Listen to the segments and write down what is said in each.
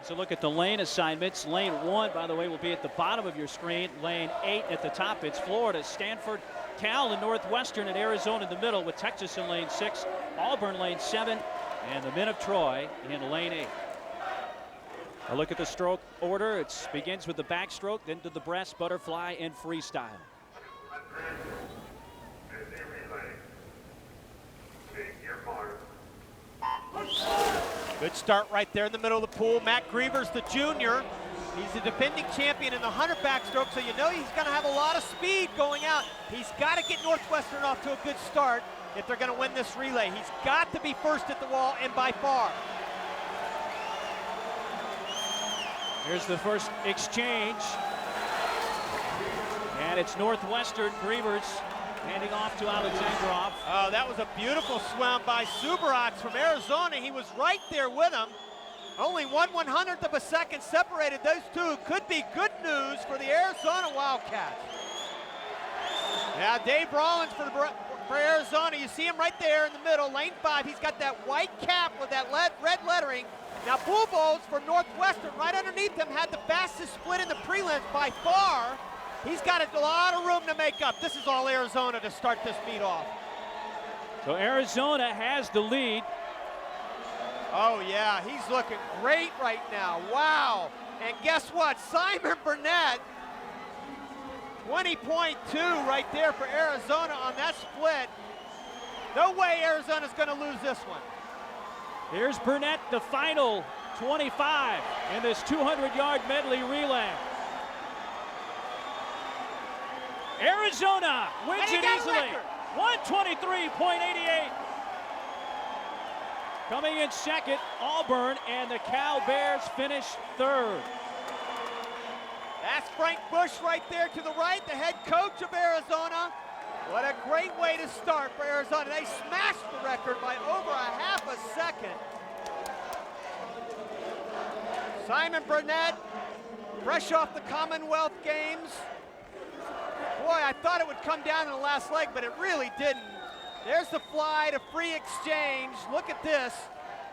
Here's a look at the lane assignments. Lane 1, by the way, will be at the bottom of your screen. Lane 8 at the top. It's Florida, Stanford, Cal, and Northwestern, and Arizona in the middle, with Texas in lane 6, Auburn lane 7, and the men of Troy in lane 8. A look at the stroke order. It begins with the backstroke, then to the breast, butterfly, and freestyle. Good start right there in the middle of the pool. Matt Grievers, the junior. He's the defending champion in the 100 backstroke, so you know he's going to have a lot of speed going out. He's got to get Northwestern off to a good start if they're going to win this relay. He's got to be first at the wall, and by far. Here's the first exchange. And it's Northwestern. Grievers handing off to Alexandrov. Oh, that was a beautiful swim by Subarax from Arizona. He was right there with him. Only 1/100th of a second separated those two. Could be good news for the Arizona Wildcats. Now Dave Rollins for Arizona. You see him right there in the middle, lane 5. He's got that white cap with that red lettering. Now Pool Bowls for Northwestern right underneath him had the fastest split in the prelims by far. He's got a lot of room to make up. This is all Arizona to start this meet off. So Arizona has the lead. Oh yeah, he's looking great right now. Wow. And guess what? Simon Burnett, 20.2 right there for Arizona on that split. No way Arizona's going to lose this one. Here's Burnett, the final 25 in this 200-yard medley relay. Arizona wins it easily. 123.88. Coming in second, Auburn, and the Cal Bears finish third. That's Frank Bush right there to the right, the head coach of Arizona. What a great way to start for Arizona. They smashed the record by over a half a second. Simon Burnett, fresh off the Commonwealth Games. Boy, I thought it would come down in the last leg, but it really didn't. There's the fly to free exchange. Look at this.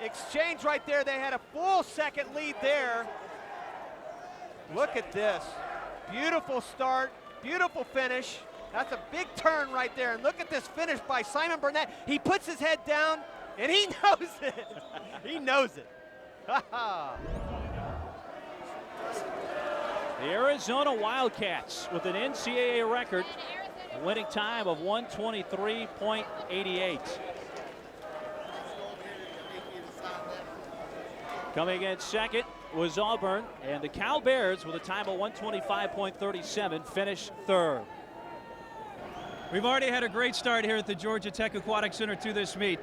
Exchange right there. They had a full second lead there. Look at this. Beautiful start, beautiful finish. That's a big turn right there. And look at this finish by Simon Burnett. He puts his head down, and he knows it. He knows it. The Arizona Wildcats with an NCAA record, a winning time of 123.88. Coming in second was Auburn, and the Cal Bears with a time of 125.37 finish third. We've already had a great start here at the Georgia Tech Aquatic Center to this meet.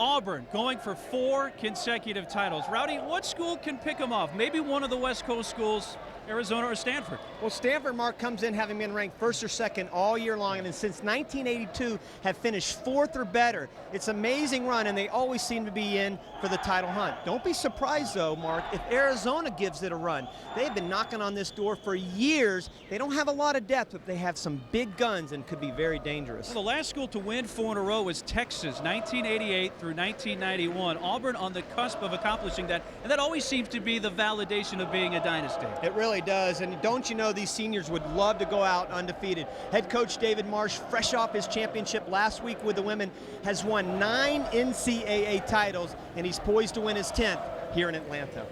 Auburn going for 4 consecutive titles. Rowdy, what school can pick them off? Maybe one of the West Coast schools, Arizona or Stanford? Well, Stanford, Mark, comes in having been ranked first or second all year long, and since 1982 have finished 4th or better. It's an amazing run, and they always seem to be in for the title hunt. Don't be surprised, though, Mark, if Arizona gives it a run. They've been knocking on this door for years. They don't have a lot of depth, but they have some big guns and could be very dangerous. Well, the last school to win 4 in a row was Texas, 1988 through 1991. Auburn on the cusp of accomplishing that, and that always seems to be the validation of being a dynasty. It really does, and don't you know these seniors would love to go out undefeated. Head coach David Marsh, fresh off his championship last week with the women, has won 9 NCAA titles, and he's poised to win his 10th here in Atlanta.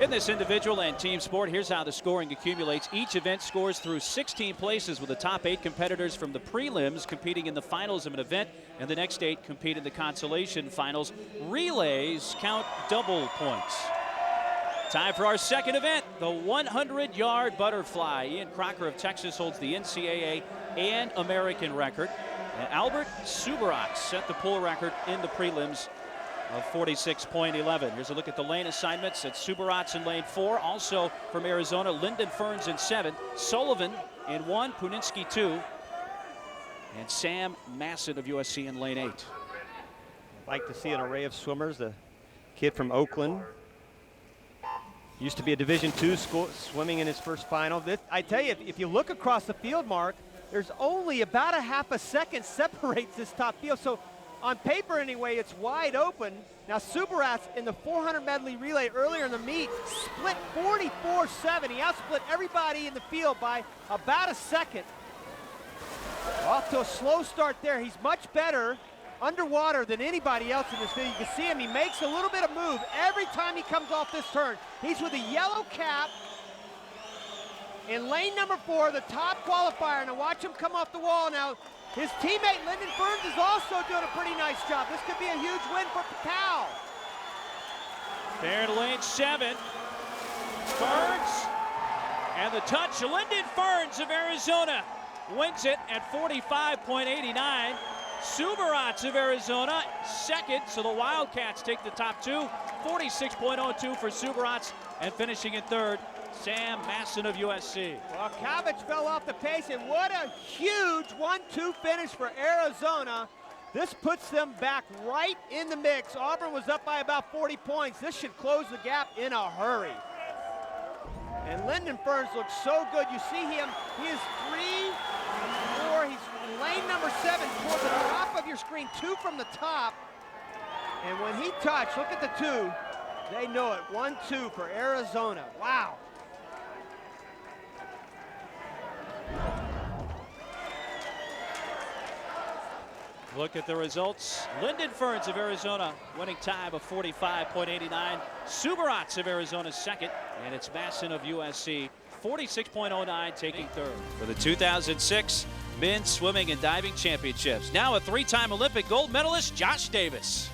In this individual and team sport, here's how the scoring accumulates. Each event scores through 16 places, with the top 8 competitors from the prelims competing in the finals of an event, and the next 8 compete in the consolation finals. Relays count double points. Time for our second event, the 100-yard butterfly. Ian Crocker of Texas holds the NCAA and American record. And Albert Subarax set the pool record in the prelims of 46.11. Here's a look at the lane assignments. It's Subarax in lane 4. Also from Arizona, Lyndon Ferns in 7. Sullivan in 1, Puninsky 2. And Sam Masson of USC in lane 8. I'd like to see an array of swimmers. The kid from Oakland. Used to be a Division II school, swimming in his first final. I tell you, if you look across the field, Mark, there's only about a half a second separates this top field. So on paper anyway, it's wide open. Now Subarat's in the 400 medley relay earlier in the meet, split 44-7. He outsplit everybody in the field by about a second. Off to a slow start there. He's much better underwater than anybody else in this field. You can see him, he makes a little bit of move every time he comes off this turn. He's with a yellow cap in lane number 4, the top qualifier. Now watch him come off the wall now. His teammate Lyndon Ferns is also doing a pretty nice job. This could be a huge win for Powell. There in lane 7. Ferns. And the touch. Lyndon Ferns of Arizona wins it at 45.89. Subarat of Arizona second, so the Wildcats take the top 2. 46.02 for Subarat, and finishing in third, Sam Masson of USC. Well, Cabbage fell off the pace, and what a huge 1-2 finish for Arizona. This puts them back right in the mix. Auburn was up by about 40 points. This should close the gap in a hurry. And Lyndon Ferns looks so good. You see him, he is 3 and 4. He's in lane number 7 toward the top of your screen, 2 from the top. And when he touched, look at the 2. They know it, 1-2 for Arizona. Wow. Look at the results. Lyndon Ferns of Arizona winning time of 45.89. Subarat of Arizona second, and it's Masson of USC 46.09 taking third. For the 2006 Men's Swimming and Diving Championships. Now a 3-time Olympic gold medalist, Josh Davis.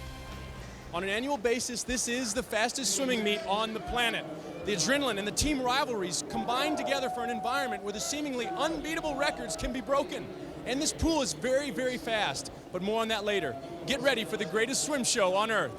On an annual basis, this is the fastest swimming meet on the planet. The adrenaline and the team rivalries combine together for an environment where the seemingly unbeatable records can be broken. And this pool is very, very fast, but more on that later. Get ready for the greatest swim show on earth.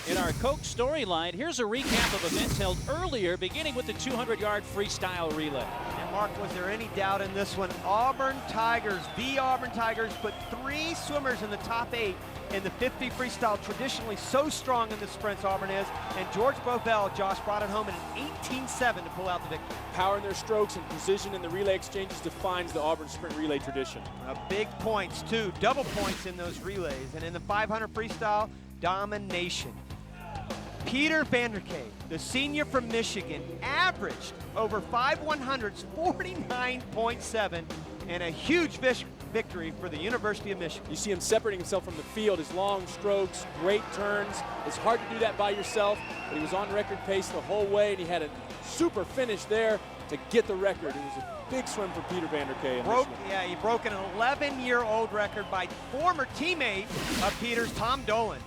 In our Coke storyline, here's a recap of events held earlier, beginning with the 200-yard freestyle relay. And Mark, was there any doubt in this one? Auburn Tigers, the Auburn Tigers, put 3 swimmers in the top 8 in the 50 freestyle, traditionally so strong in the sprints Auburn is. And George Bovell, Josh, brought it home in an 18-7 to pull out the victory. Power in their strokes and precision in the relay exchanges defines the Auburn sprint relay tradition. Big points, too. Double points in those relays. And in the 500 freestyle, domination. Peter Vanderkay, the senior from Michigan, averaged over 5 100s, 49.7, and a huge victory for the University of Michigan. You see him separating himself from the field, his long strokes, great turns. It's hard to do that by yourself, but he was on record pace the whole way, and he had a super finish there to get the record. It was a big swim for Peter Vanderkay. He broke an 11-year-old record by former teammate of Peter's, Tom Dolan.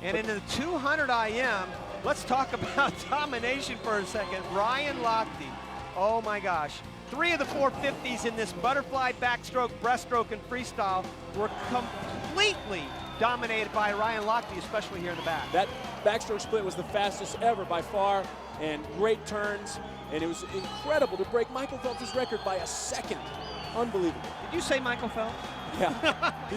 And in the 200 IM, let's talk about domination for a second. Ryan Lochte, oh my gosh. 3 of the 4 50s in this butterfly, backstroke, breaststroke, and freestyle were completely dominated by Ryan Lochte, especially here in the back. That backstroke split was the fastest ever by far, and great turns, and it was incredible to break Michael Phelps' record by a second. Unbelievable. Did you say Michael Phelps? Yeah,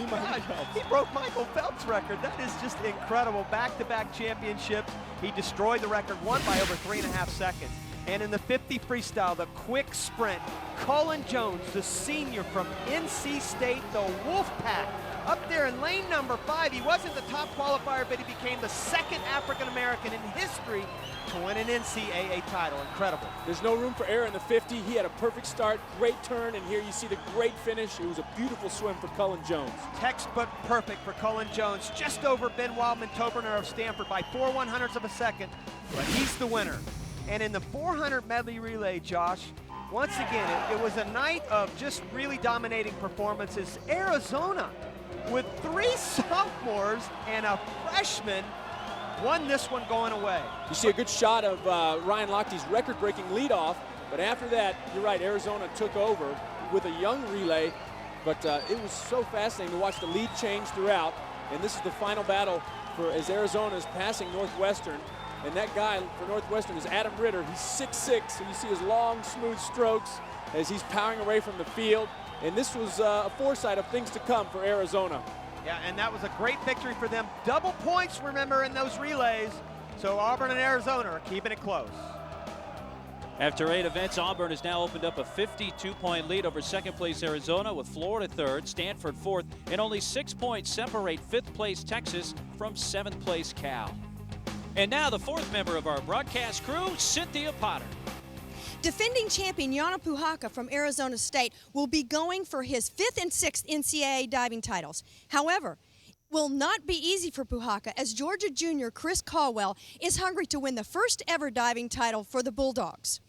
Michael Phelps. He broke Michael Phelps' record. That is just incredible. Back-to-back championships. He destroyed the record, won by over 3.5 seconds. And in the 50 freestyle, the quick sprint, Cullen Jones, the senior from NC State, the Wolfpack, up there in lane number 5. He wasn't the top qualifier, but he became the second African-American in history to win an NCAA title. Incredible. There's no room for error in the 50. He had a perfect start, great turn, and here you see the great finish. It was a beautiful swim for Cullen Jones. Textbook perfect for Cullen Jones, just over Ben Wildman-Toberner of Stanford by 4 100ths of a second, but he's the winner. And in the 400 medley relay, Josh, once again, it was a night of just really dominating performances. Arizona, with 3 sophomores and a freshman, won this one going away. You see a good shot of Ryan Lochte's record-breaking leadoff, but after that, you're right, Arizona took over with a young relay, but it was so fascinating to watch the lead change throughout, and this is the final battle as Arizona is passing Northwestern. And that guy for Northwestern is Adam Ritter. He's 6'6", and you see his long, smooth strokes as he's powering away from the field. And this was a foresight of things to come for Arizona. Yeah, and that was a great victory for them. Double points, remember, in those relays. So Auburn and Arizona are keeping it close. After 8 events, Auburn has now opened up a 52-point lead over second-place Arizona, with Florida third, Stanford fourth, and only 6 points separate fifth-place Texas from seventh-place Cal. And now the fourth member of our broadcast crew, Cynthia Potter. Defending champion Yana Puhaka from Arizona State will be going for his 5th and 6th NCAA diving titles. However, will not be easy for Puhaka, as Georgia junior Chris Caldwell is hungry to win the first ever diving title for the Bulldogs.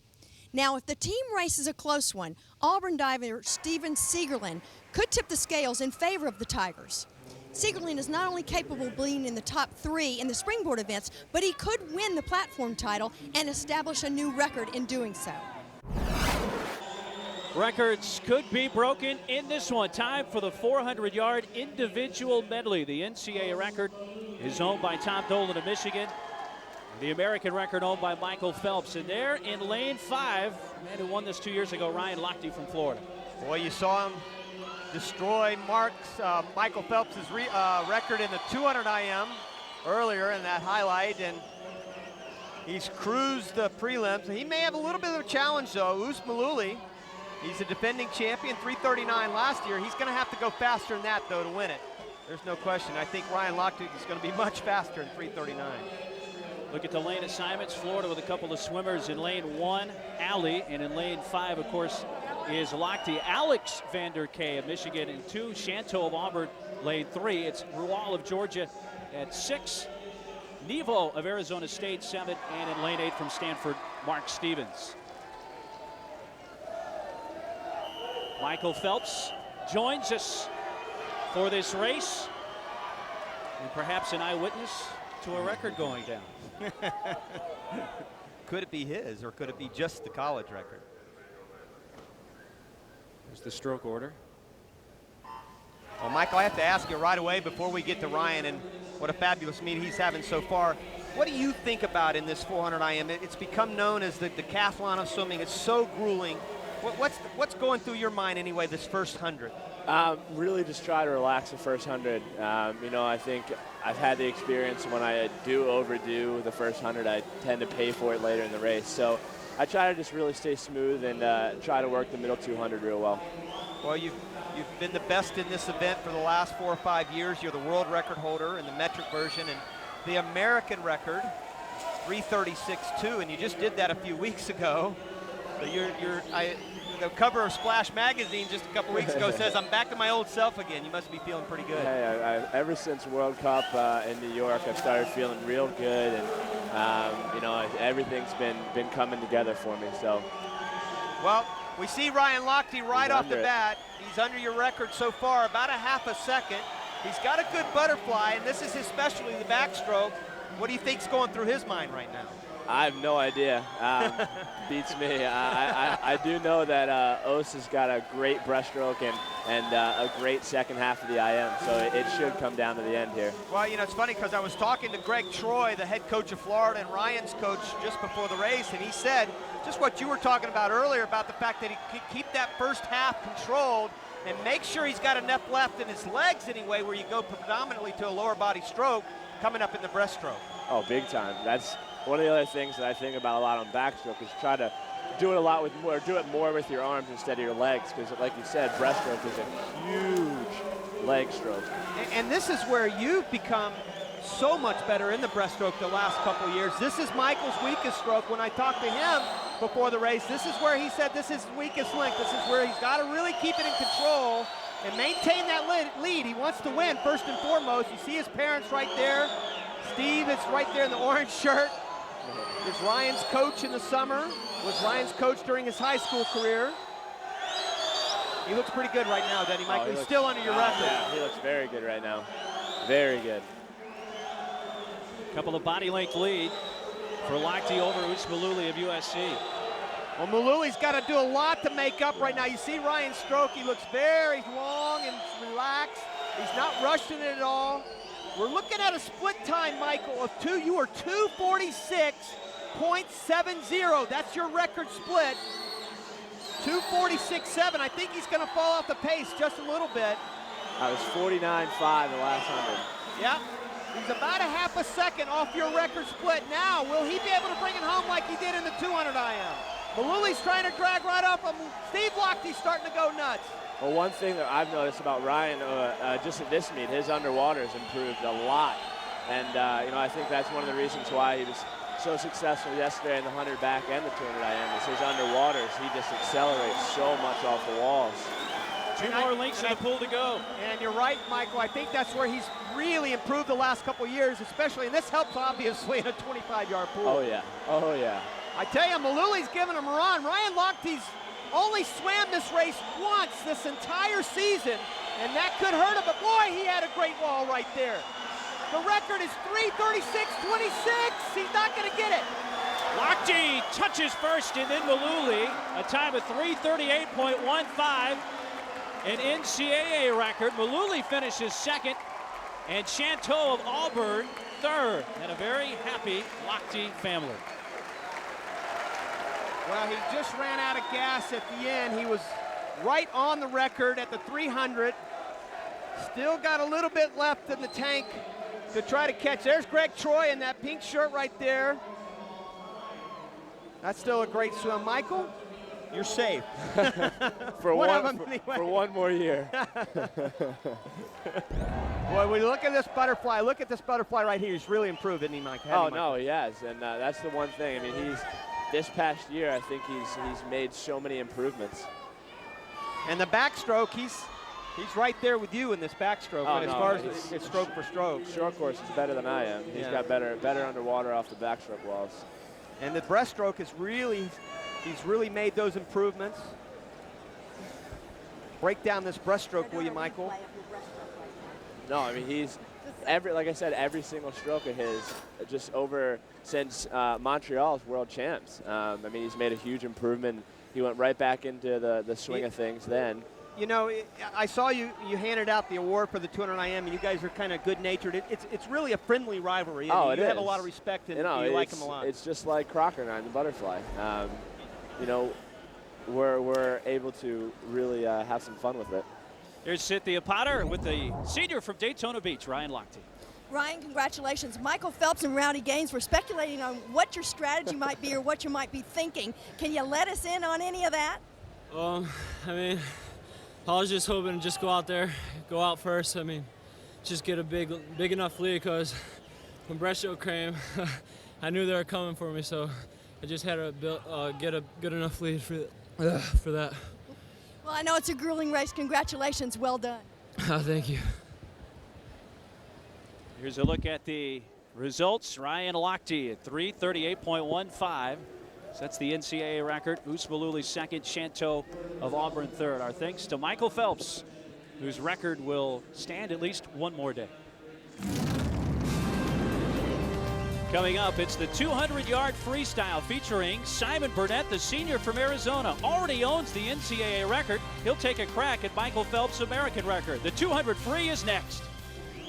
Now, if the team race is a close one, Auburn diver Steven Siegerlin could tip the scales in favor of the Tigers. Siegerlin is not only capable of being in the top 3 in the springboard events, but he could win the platform title and establish a new record in doing so. Records could be broken in this one. Time for the 400-yard individual medley. The NCAA record is owned by Tom Dolan of Michigan. The American record owned by Michael Phelps. And there in lane 5, the man who won this 2 years ago, Ryan Lochte from Florida. Boy, you saw him destroy Michael Phelps' record in the 200 IM earlier in that highlight, and he's cruised the prelims. He may have a little bit of a challenge, though. Us Maluli, he's a defending champion, 3:39 last year. He's going to have to go faster than that, though, to win it. There's no question. I think Ryan Lochte is going to be much faster than 3:39. Look at the lane assignments. Florida with a couple of swimmers in lane 1, Allie, and in lane 5, of course, is Lochte. Alex Vanderkay of Michigan in 2, Shanto of Auburn, lane 3. It's Rual of Georgia at 6, Nevo of Arizona State, 7, and in lane 8 from Stanford, Mark Stevens. Michael Phelps joins us for this race, and perhaps an eyewitness to a record going down. Could it be his, or could it be just the college record? There's the stroke order. Well, Michael, I have to ask you right away before we get to Ryan, and what a fabulous meet he's having so far. What do you think about in this 400 IM? It's become known as the decathlon of swimming. It's so grueling. What's going through your mind anyway, this first 100? Really just try to relax the first 100. You know, I think I've had the experience when I do overdo the first 100, I tend to pay for it later in the race. So I try to just really stay smooth and try to work the middle 200 real well. Well, you've been the best in this event for the last 4 or 5 years. You're the world record holder in the metric version, and the American record, 3:36.2, and you just did that a few weeks ago. So the cover of Splash Magazine just a couple weeks ago says, I'm back to my old self again. You must be feeling pretty good. Hey, ever since World Cup in New York, I've started feeling real good, and you know, everything's been coming together for me. So, well, we see Ryan Lochte right off the bat. He's under your record so far, about a half a second. He's got a good butterfly, and this is his specialty, the backstroke. What do you think's going through his mind right now? I have no idea. Beats me. I do know that Os has got a great breaststroke and a great second half of the IM, so it should come down to the end here. Well, you know, it's funny because I was talking to Greg Troy, the head coach of Florida, and Ryan's coach just before the race, and he said just what you were talking about earlier about the fact that he can keep that first half controlled and make sure he's got enough left in his legs anyway, where you go predominantly to a lower body stroke coming up in the breaststroke. Oh, big time. That's one of the other things that I think about a lot on backstroke, is try to do it a lot with more, do it more with your arms instead of your legs, because like you said, breaststroke is a huge leg stroke. And this is where you've become so much better in the breaststroke the last couple of years. This is Michael's weakest stroke. When I talked to him before the race, this is where he said this is his weakest link. This is where he's got to really keep it in control and maintain that lead. He wants to win first and foremost. You see his parents right there. Steve is right there in the orange shirt. Is Ryan's coach in the summer, was Ryan's coach during his high school career. He looks pretty good right now, doesn't he, Michael? He's still under your record. Yeah, he looks very good right now. Very good. Couple of body length lead for Lochte over Usmaluli of USC. Well, Maluli's got to do a lot to make up right now. You see Ryan's stroke. He looks very long and relaxed. He's not rushing it at all. We're looking at a split time, Michael, of you are 2:46.70. That's your record split. 2:46.7. I think he's going to fall off the pace just a little bit. I was 49.5 the last 100. Yeah, he's about a half a second off your record split. Now, will he be able to bring it home like he did in the 200 IM? Maluli's trying to drag right up him. Steve Lochtey's starting to go nuts. Well, one thing that I've noticed about Ryan, just at this meet, his underwater has improved a lot. And, you know, I think that's one of the reasons why he was so successful yesterday in the 100 back and the 200 IM is his underwaters. He just accelerates so much off the walls. Two more links in the pool to go. And you're right, Michael. I think that's where he's really improved the last couple years, especially, and this helps obviously in a 25-yard pool. Oh, yeah. Oh, yeah. I tell you, Maluli's giving him a run. Ryan Lochtey's only swam this race once this entire season, and that could hurt him, but boy, he had a great wall right there. The record is 3:36.26. He's not going to get it. Lochte touches first, and then Maluli, a time of 3:38.15, an NCAA record. Maluli finishes second, and Chanteau of Auburn third, and a very happy Lochte family. Well, he just ran out of gas at the end. He was right on the record at the 300. Still got a little bit left in the tank to try to catch. There's Greg Troy in that pink shirt right there. That's still a great swim. Michael, you're safe. for one more year. Boy, when you look at this butterfly, look at this butterfly right here. He's really improved, isn't he, Mike? Oh, no, he has, and that's the one thing. I mean, this past year, I think he's made so many improvements. And the backstroke, he's right there with you in this backstroke. Oh, but as far as it's stroke for stroke. Short course is better than I am. He's got better underwater off the backstroke walls. And the breaststroke is he's really made those improvements. Break down this breaststroke, will you, Michael? No, I mean, like I said, every single stroke of his, just since Montreal's world champs. I mean, he's made a huge improvement. He went right back into the swing of things then. You know, I saw you handed out the award for the 200 IM, and you guys are kind of good-natured. It's really a friendly rivalry. You have a lot of respect, and you like him a lot. It's just like Crocker and I, the butterfly. You know, we're able to really have some fun with it. Here's Cynthia Potter with the senior from Daytona Beach, Ryan Lochte. Ryan, congratulations. Michael Phelps and Rowdy Gaines were speculating on what your strategy might be or what you might be thinking. Can you let us in on any of that? I mean, I was just hoping to just go out there, go out first. I mean, just get a big enough lead, because when breaststroke came, I knew they were coming for me, so I just had to get a good enough lead for that. Well, I know it's a grueling race. Congratulations. Well done. Thank you. Here's a look at the results. Ryan Lochte at 3:38.15. That's the NCAA record. Oos Maluli second, Chanteau of Auburn third. Our thanks to Michael Phelps, whose record will stand at least one more day. Coming up, it's the 200-yard freestyle featuring Simon Burnett, the senior from Arizona. Already owns the NCAA record. He'll take a crack at Michael Phelps' American record. The 200 free is next.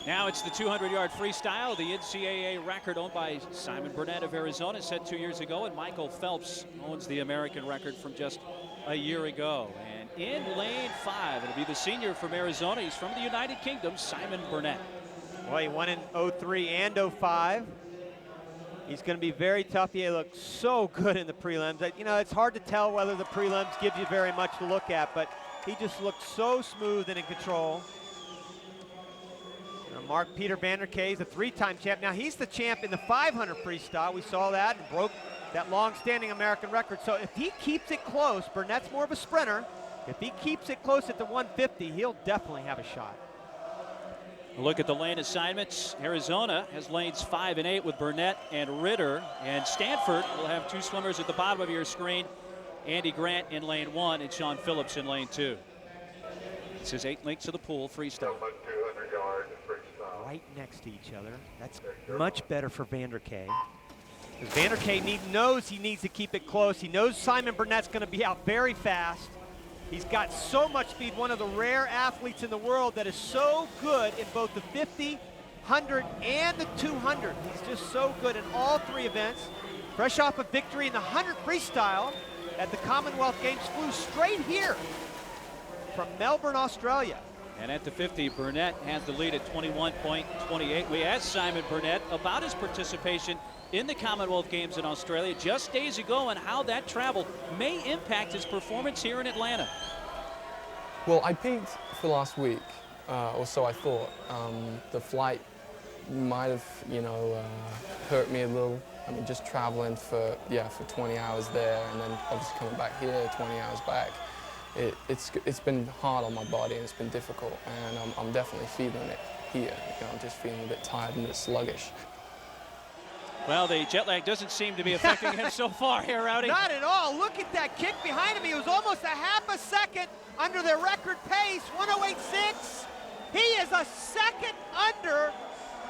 Now it's the 200-yard freestyle, the NCAA record owned by Simon Burnett of Arizona, set 2 years ago, and Michael Phelps owns the American record from just a year ago. And in lane 5, it'll be the senior from Arizona. He's from the United Kingdom, Simon Burnett. Well, he won in 03 and 05. He's going to be very tough. He looked so good in the prelims. You know, it's hard to tell whether the prelims give you very much to look at, but he just looked so smooth and in control. Mark Peter Vanderkay is a 3-time champ. Now he's the champ in the 500 freestyle. We saw that and broke that long-standing American record. So if he keeps it close, Burnett's more of a sprinter. If he keeps it close at the 150, he'll definitely have a shot. A look at the lane assignments. Arizona has lanes 5 and 8 with Burnett and Ritter. And Stanford will have 2 swimmers at the bottom of your screen. Andy Grant in lane 1 and Sean Phillips in lane 2. This is 8 links to the pool freestyle. Right next to each other. That's much better for Vanderkay. Because Vanderkay knows he needs to keep it close. He knows Simon Burnett's going to be out very fast. He's got so much speed, one of the rare athletes in the world that is so good in both the 50, 100, and the 200. He's just so good in all 3 events. Fresh off a victory in the 100 freestyle at the Commonwealth Games, flew straight here from Melbourne, Australia. And at the 50, Burnett has the lead at 21.28. We asked Simon Burnett about his participation in the Commonwealth Games in Australia just days ago, and how that travel may impact his performance here in Atlanta. Well, I peaked for last week, or so I thought. The flight might have, hurt me a little. I mean, just traveling for 20 hours there, and then obviously coming back here 20 hours back. It's been hard on my body, and it's been difficult, and I'm definitely feeling it here. I'm just feeling a bit tired and a bit sluggish. Well, the jet lag doesn't seem to be affecting him so far here, Rowdy. Not at all. Look at that kick behind him. He was almost a half a second under their record pace, 108.6. He is a second under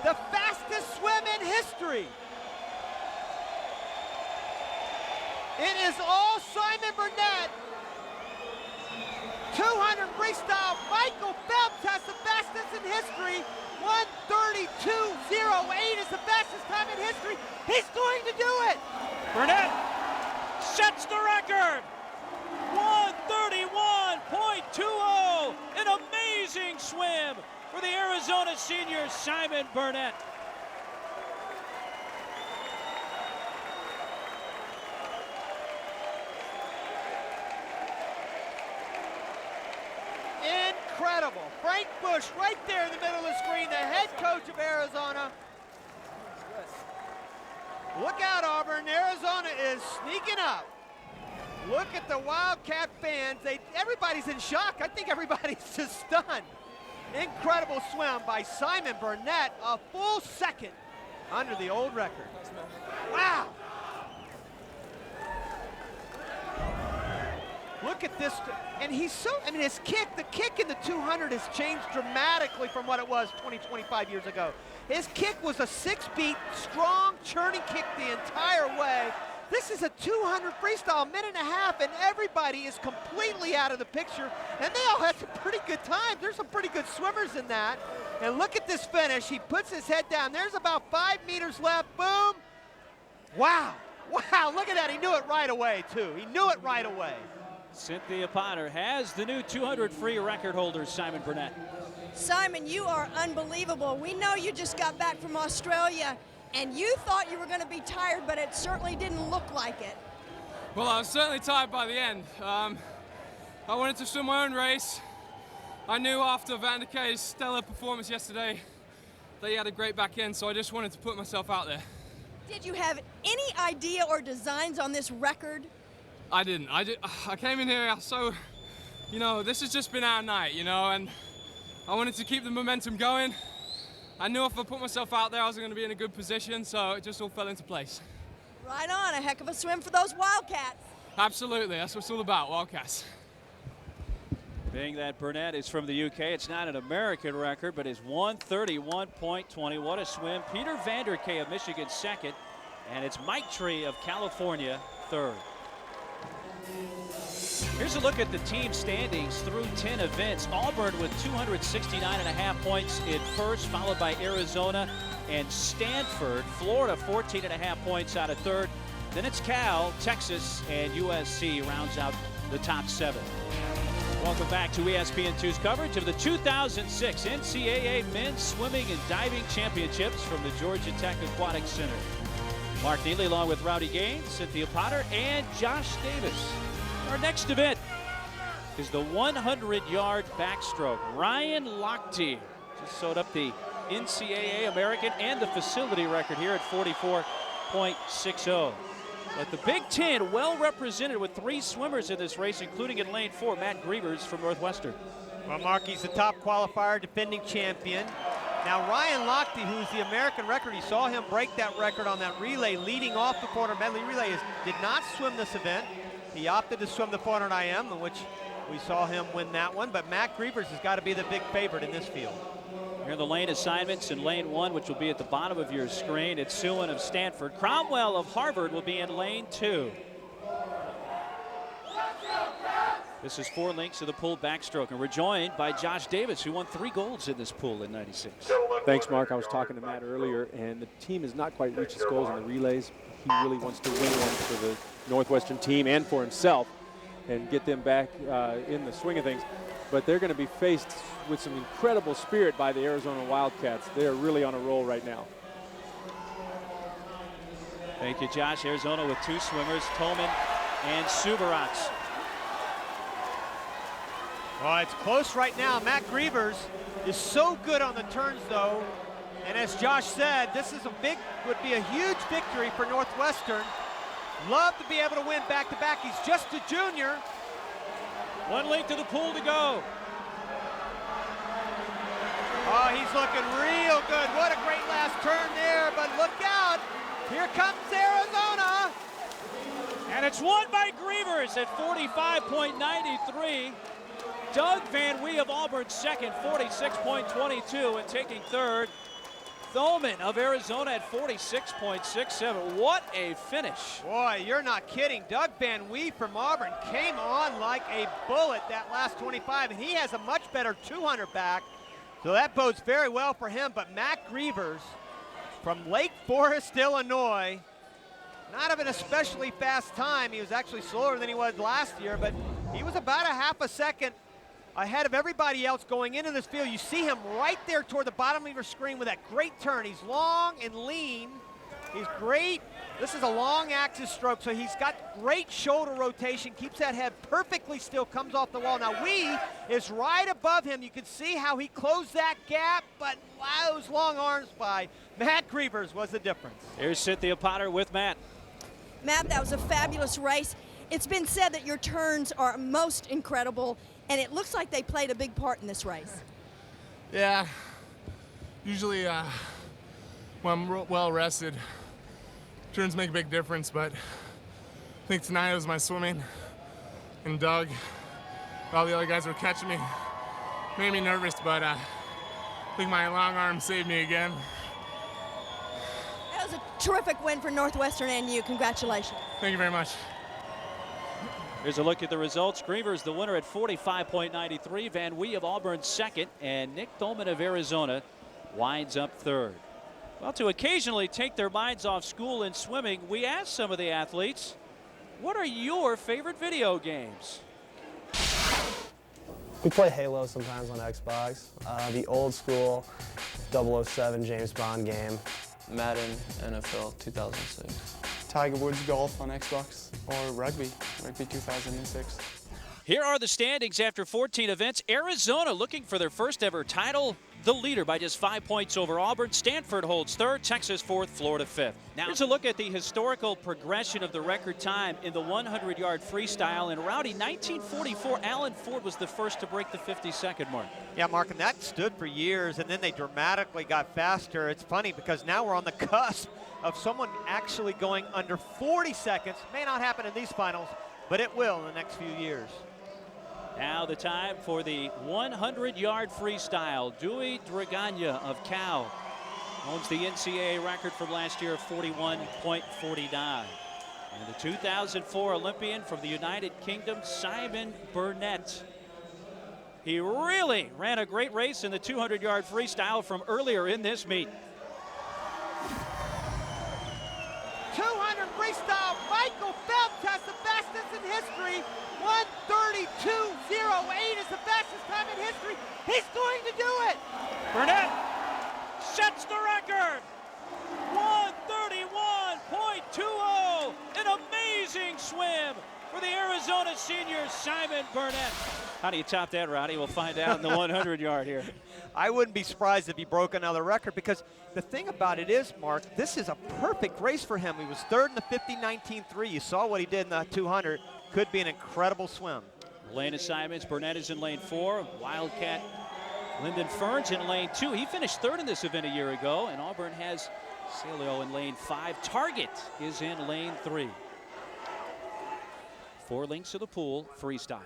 the fastest swim in history. It is all Simon Burnett. 200 freestyle. Michael Phelps has the fastest in history. 1:32.08 is the fastest time in history. He's going to do it. Burnett sets the record. 1:31.20. An amazing swim for the Arizona senior Simon Burnett. Incredible. Frank Bush right there in the middle of the screen, the head coach of Arizona. Look out, Auburn. Arizona is sneaking up. Look at the Wildcat fans. Everybody's in shock. I think everybody's just stunned. Incredible swim by Simon Burnett, a full second under the old record. Wow. Look at this, and he's so, I mean, the kick in the 200 has changed dramatically from what it was 20, 25 years ago. His kick was a 6-beat, strong, churning kick the entire way. This is a 200 freestyle, minute and a half, and everybody is completely out of the picture, and they all had some pretty good times. There's some pretty good swimmers in that. And look at this finish. He puts his head down. There's about 5 meters left. Boom. Wow. Wow, look at that. He knew it right away, too. He knew it right away. Cynthia Potter has the new 200 free record holder, Simon Burnett. Simon, you are unbelievable. We know you just got back from Australia, and you thought you were going to be tired, but it certainly didn't look like it. Well, I was certainly tired by the end. I wanted to swim my own race. I knew after Van der Kay's stellar performance yesterday that he had a great back end, so I just wanted to put myself out there. Did you have any idea or designs on this record? I didn't. I came in here so, this has just been our night, and I wanted to keep the momentum going. I knew if I put myself out there, I was going to be in a good position, so it just all fell into place. Right on, a heck of a swim for those Wildcats. Absolutely, that's what it's all about, Wildcats. Being that Burnett is from the UK, it's not an American record, but is 1:31.20. What a swim. Peter Van der Kay of Michigan second, and it's Mike Tree of California third. Here's a look at the team standings through 10 events. Auburn with 269.5 points in first, followed by Arizona and Stanford. Florida 14.5 points out of third. Then it's Cal, Texas, and USC rounds out the top 7. Welcome back to ESPN2's coverage of the 2006 NCAA Men's Swimming and Diving Championships from the Georgia Tech Aquatic Center. Mark Neely along with Rowdy Gaines, Cynthia Potter, and Josh Davis. Our next event is the 100-yard backstroke. Ryan Lochte just sewed up the NCAA American and the facility record here at 44.60. But the Big Ten well represented with 3 swimmers in this race, including in lane 4, Matt Grievers from Northwestern. Well, Mark, he's the top qualifier, defending champion. Now, Ryan Lochte, who's the American record, he saw him break that record on that relay leading off the 400 medley relay, did not swim this event. He opted to swim the 400 IM, in which we saw him win that one, but Matt Grievers has got to be the big favorite in this field. Here are the lane assignments in lane 1, which will be at the bottom of your screen. It's Sewin of Stanford. Cromwell of Harvard will be in lane 2. This is 4 links of the pool backstroke, and we're joined by Josh Davis, who won 3 golds in this pool in '96. Thanks, Mark. I was talking to Matt earlier, and the team has not quite reached his goals in the relays. He really wants to win one for the Northwestern team and for himself and get them back in the swing of things. But they're going to be faced with some incredible spirit by the Arizona Wildcats. They're really on a roll right now. Thank you, Josh. Arizona with two swimmers, Tolman and Subarax. Well, it's close right now. Matt Grievers is so good on the turns, though. And as Josh said, this is would be a huge victory for Northwestern. Love to be able to win back-to-back. He's just a junior. One link to the pool to go. Oh, he's looking real good. What a great last turn there, but look out. Here comes Arizona. And it's won by Grievers at 45.93. Doug Van Wee of Auburn second, 46.22, and taking third, Thoman of Arizona at 46.67. What a finish. Boy, you're not kidding. Doug Van Wee from Auburn came on like a bullet that last 25, and he has a much better 200 back, so that bodes very well for him. But Matt Grievers from Lake Forest, Illinois, not of an especially fast time. He was actually slower than he was last year, but he was about a half a second ahead of everybody else going into this field. You see him right there toward the bottom of your screen with that great turn. He's long and lean. He's great. This is a long axis stroke, so he's got great shoulder rotation, keeps that head perfectly still, comes off the wall. Now, Wee is right above him. You can see how he closed that gap, but wow, those long arms by Matt Grievers was the difference. Here's Cynthia Potter with Matt. Matt, that was a fabulous race. It's been said that your turns are most incredible, and it looks like they played a big part in this race. Yeah, usually when I'm well rested, turns make a big difference, but I think tonight it was my swimming and Doug. All the other guys were catching me. Made me nervous, but I think my long arm saved me again. That was a terrific win for Northwestern and you. Congratulations. Thank you very much. Here's a look at the results. Grievers the winner at 45.93. Van Wee of Auburn second, and Nick Thoman of Arizona winds up third. Well, to occasionally take their minds off school and swimming, we asked some of the athletes, what are your favorite video games? We play Halo sometimes on Xbox. The old school 007 James Bond game. Madden NFL 2006. Tiger Woods golf on Xbox, or rugby 2006. Here are the standings after 14 events. Arizona looking for their first ever title. The leader by just 5 points over Auburn. Stanford holds third, Texas fourth, Florida fifth. Now here's a look at the historical progression of the record time in the 100-yard freestyle. In Rowdy, 1944, Alan Ford was the first to break the 50-second mark. Yeah, Mark, and that stood for years, and then they dramatically got faster. It's funny because now we're on the cusp of someone actually going under 40 seconds. May not happen in these finals, but it will in the next few years. Now the time for the 100-yard freestyle. Dewey Dragana of Cal owns the NCAA record from last year of 41.49. And the 2004 Olympian from the United Kingdom, Simon Burnett. He really ran a great race in the 200-yard freestyle from earlier in this meet. 200 freestyle, Michael Phelps has the fastest in history. 1:32.08 is the fastest time in history. He's going to do it. Burnett sets the record. 1:31.20. An amazing swim for the Arizona senior Simon Burnett. How do you top that, Rowdy? We'll find out in the 100-yard here. I wouldn't be surprised if he broke another record, because the thing about it is, Mark, this is a perfect race for him. He was third in the 50-19-3. You saw what he did in the 200. Could be an incredible swim. Lane assignments. Burnett is in lane 4. Wildcat Lyndon Ferns in lane 2. He finished third in this event a year ago, and Auburn has Celio in lane 5. Target is in lane 3. 4 links to the pool, freestyle.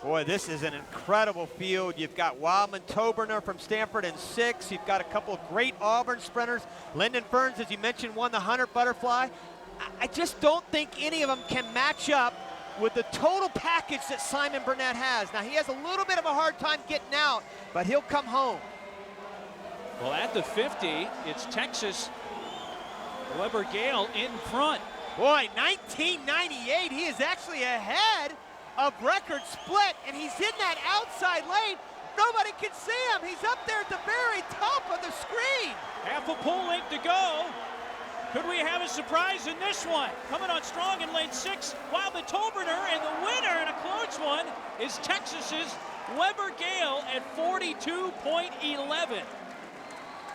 Boy, this is an incredible field. You've got Wildman Toberner from Stanford in 6. You've got a couple of great Auburn sprinters. Lyndon Ferns, as you mentioned, won the 100 butterfly. I just don't think any of them can match up with the total package that Simon Burnett has. Now, he has a little bit of a hard time getting out, but he'll come home. Well, at the 50, it's Texas Weber Gale in front. Boy, 1998, he is actually ahead of record split, and he's in that outside lane. nobody can see him. He's up there at the very top of the screen. Half a pole length to go. Could we have a surprise in this one? Coming on strong in lane 6, Wildman Toberner, and the winner in a close one is Texas's Weber Gale at 42.11.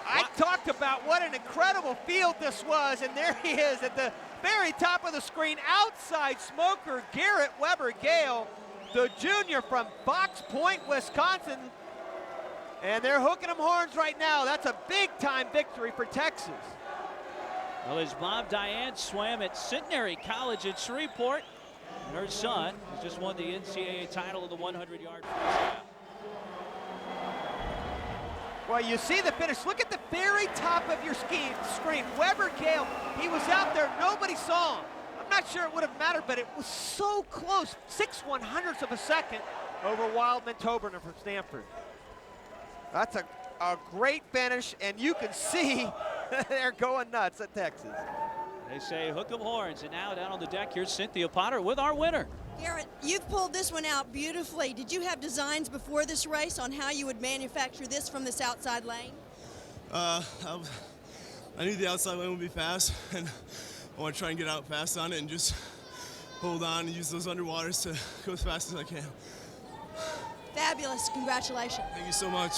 I talked about what an incredible field this was, and there he is at the very top of the screen, outside smoker Garrett Weber Gale, the junior from Fox Point, Wisconsin. And they're hooking him horns right now. That's a big-time victory for Texas. Well, as Bob Diane swam at Centenary College in Shreveport, and her son has just won the NCAA title in the 100-yard freestyle. Well, you see the finish. Look at the very top of your screen. Weber Gale, he was out there. Nobody saw him. I'm not sure it would have mattered, but it was so close. 6/100ths of a second over Wildman Toberner from Stanford. That's a great finish, and you can see they're going nuts at Texas. They say hook 'em horns, and now down on the deck, here's Cynthia Potter with our winner. Garrett, you've pulled this one out beautifully. Did you have designs before this race on how you would manufacture this from this outside lane? I knew the outside lane would be fast, and I want to try and get out fast on it and just hold on and use those underwaters to go as fast as I can. Fabulous. Congratulations. Thank you so much.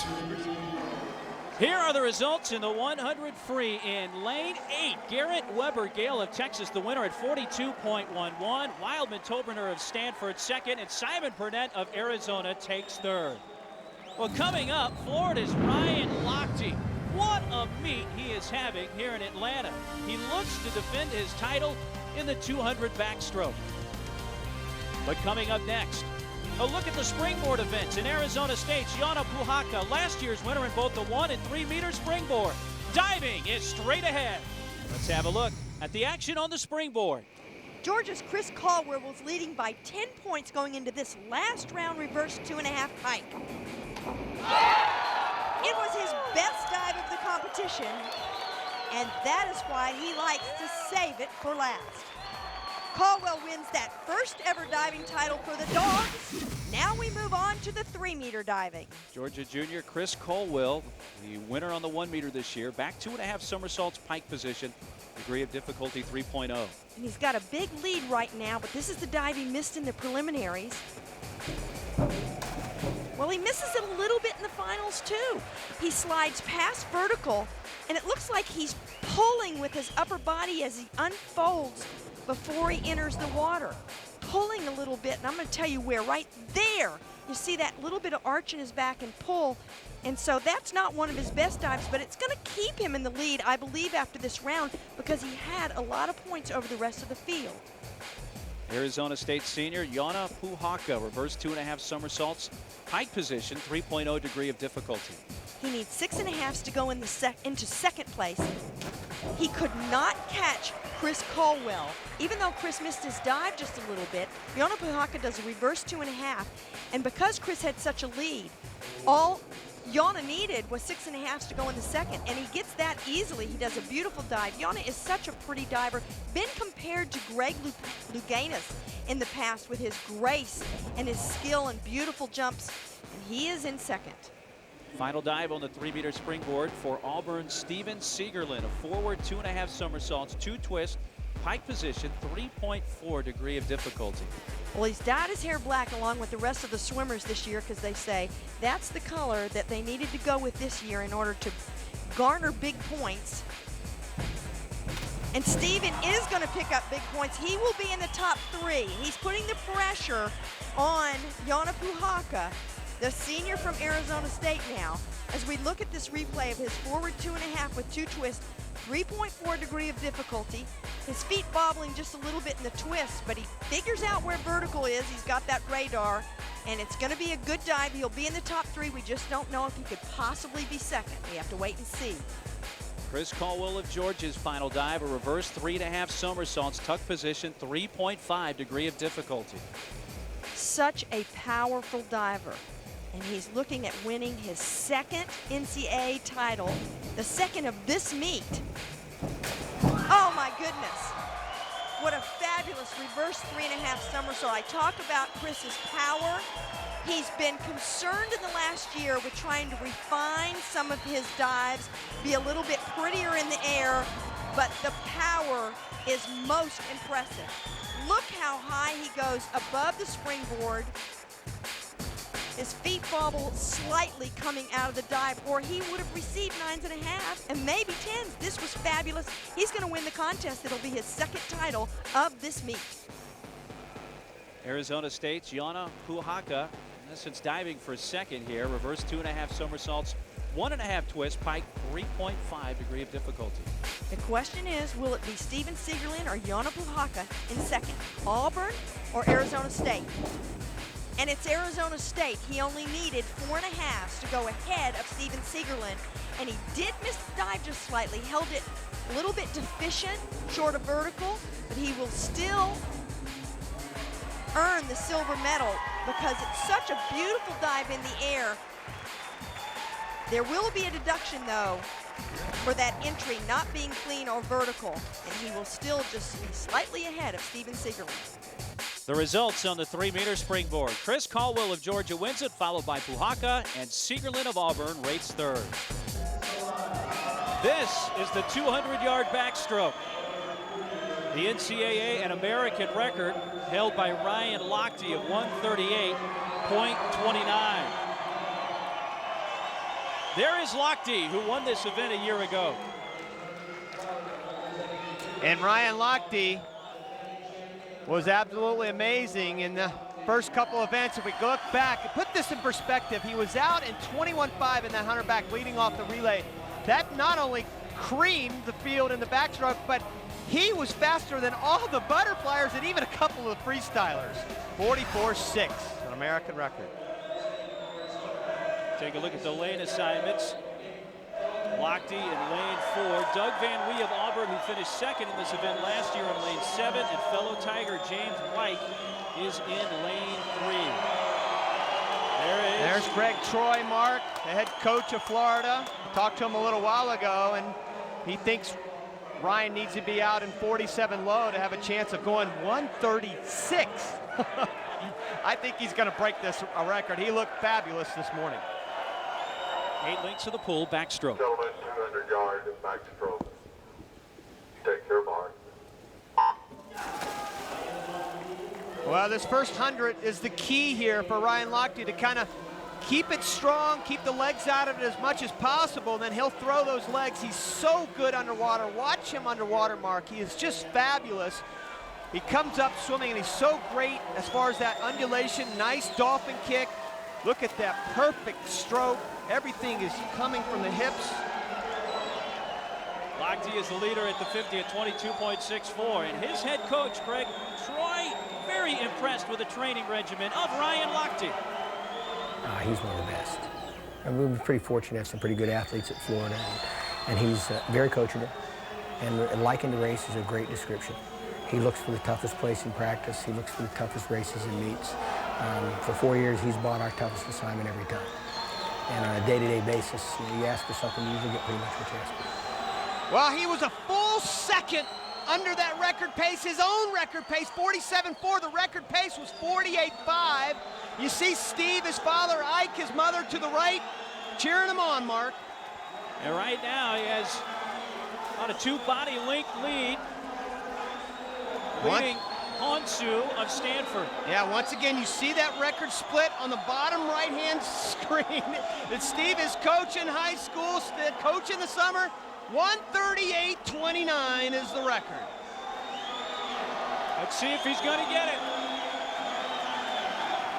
Here are the results in the 100 free. In lane 8, Garrett Weber Gale of Texas, the winner at 42.11. Wildman Toberner of Stanford second, and Simon Burnett of Arizona takes third. Well, coming up, Florida's Ryan Lochte. What a meet he is having here in Atlanta. He looks to defend his title in the 200 backstroke. But coming up next, a look at the springboard events in Arizona State's Yana Puhaka, last year's winner in both the 1 and 3 meter springboard. Diving is straight ahead. Let's have a look at the action on the springboard. Georgia's Chris Caldwell was leading by 10 points going into this last round reverse 2.5 pike. It was his best dive of the competition, and that is why he likes to save it for last. Caldwell wins that first ever diving title for the Dogs. Now we move on to the 3 meter diving. Georgia junior Chris Caldwell, the winner on the 1 meter this year, back 2.5 somersaults pike position, degree of difficulty 3.0. And he's got a big lead right now, but this is the dive he missed in the preliminaries. Well, he misses it a little bit in the finals too. He slides past vertical, and it looks like he's pulling with his upper body as he unfolds before he enters the water. Pulling a little bit, and I'm going to tell you where, right there. You see that little bit of arch in his back and pull, and so that's not one of his best dives, but it's going to keep him in the lead, I believe, after this round, because he had a lot of points over the rest of the field. Arizona State senior Yana Puhaka, reverse 2.5 somersaults, pike position, 3.0 degree of difficulty. He needs 6.5s to go into second place. He could not catch Chris Caldwell. Even though Chris missed his dive just a little bit, Yana Puhaka does a reverse 2.5, and because Chris had such a lead, all Yana needed was 6.5s to go in the second, and he gets that easily. He does a beautiful dive. Yana is such a pretty diver, been compared to Greg Louganis in the past with his grace and his skill and beautiful jumps, and he is in second. Final dive on the 3 meter springboard for Auburn's Steven Siegerlin, a forward 2.5 somersaults, 2 twists, pike position, 3.4 degree of difficulty. Well, he's dyed his hair black along with the rest of the swimmers this year because they say that's the color that they needed to go with this year in order to garner big points. And Steven is going to pick up big points. He will be in the top 3. He's putting the pressure on Yana Puhaka, the senior from Arizona State now. As we look at this replay of his forward 2.5 with 2 twists, 3.4 degree of difficulty. His feet bobbling just a little bit in the twist, but he figures out where vertical is. He's got that radar, and it's going to be a good dive. He'll be in the top 3. We just don't know if he could possibly be second. We have to wait and see. Chris Caldwell of Georgia's final dive, a reverse 3.5 somersaults, tuck position, 3.5 degree of difficulty. Such a powerful diver. And he's looking at winning his second NCAA title, the second of this meet. Oh my goodness. What a fabulous reverse 3.5 somersault. I talk about Chris's power. He's been concerned in the last year with trying to refine some of his dives, be a little bit prettier in the air, but the power is most impressive. Look how high he goes above the springboard. His feet bobble slightly coming out of the dive, or he would have received 9.5 and maybe 10s. This was fabulous. He's going to win the contest. It'll be his second title of this meet. Arizona State's Yana Puhaka, in essence, diving for a second here. Reverse 2.5 somersaults, 1.5 twist, pike, 3.5 degree of difficulty. The question is, will it be Steven Siegerlin or Yana Puhaka in second? Auburn or Arizona State? And it's Arizona State. He only needed 4.5s to go ahead of Steven Siegerlin. And he did miss the dive just slightly, held it a little bit deficient, short of vertical, but he will still earn the silver medal because it's such a beautiful dive in the air. There will be a deduction, though, for that entry not being clean or vertical, and he will still just be slightly ahead of Steven Siegerlin. The results on the 3-meter springboard. Chris Caldwell of Georgia wins it, followed by Puhaka, and Siegerlin of Auburn rates third. This is the 200-yard backstroke. The NCAA and American record held by Ryan Lochte of 138.29. There is Lochte, who won this event a year ago. And Ryan Lochte was absolutely amazing in the first couple events. If we look back and put this in perspective, he was out in 21.5 in that 100 back leading off the relay. That not only creamed the field in the backstroke, but he was faster than all the butterfliers and even a couple of the freestylers. 44.6, an American record. Take a look at the lane assignments. Lochte in lane 4. Doug Van Wee of Auburn, who finished second in this event last year in lane 7, and fellow Tiger James White is in lane 3. There's Greg Troy, Mark, the head coach of Florida. Talked to him a little while ago, and he thinks Ryan needs to be out in 47 low to have a chance of going 136. I think he's going to break this record. He looked fabulous this morning. 8 lengths of the pool, backstroke. Gentlemen, 200 yard backstroke. Take your mark. Well, this first 100 is the key here for Ryan Lochte to kind of keep it strong, keep the legs out of it as much as possible, and then he'll throw those legs. He's so good underwater. Watch him underwater, Mark. He is just fabulous. He comes up swimming, and he's so great as far as that undulation, nice dolphin kick. Look at that perfect stroke. Everything is coming from the hips. Lochte is the leader at the 50 at 22.64, and his head coach, Greg Troy, very impressed with the training regimen of Ryan Lochte. He's one of the best. And we've been pretty fortunate to have some pretty good athletes at Florida, and he's very coachable, and liking the race is a great description. He looks for the toughest place in practice. He looks for the toughest races and meets. For 4 years, he's bought our toughest assignment every time. And on a day-to-day basis, you ask for something, you usually get pretty much what you ask for. Well, he was a full second under that record pace, his own record pace, 47.4. The record pace was 48.5. You see Steve, his father, Ike, his mother to the right, cheering him on, Mark. And right now, he has on a 2-body length lead, leading Honsu of Stanford. Yeah, once again, you see that record split on the bottom right-hand screen. That Steve is coach in high school, coach in the summer. 138.29 is the record. Let's see if he's going to get it.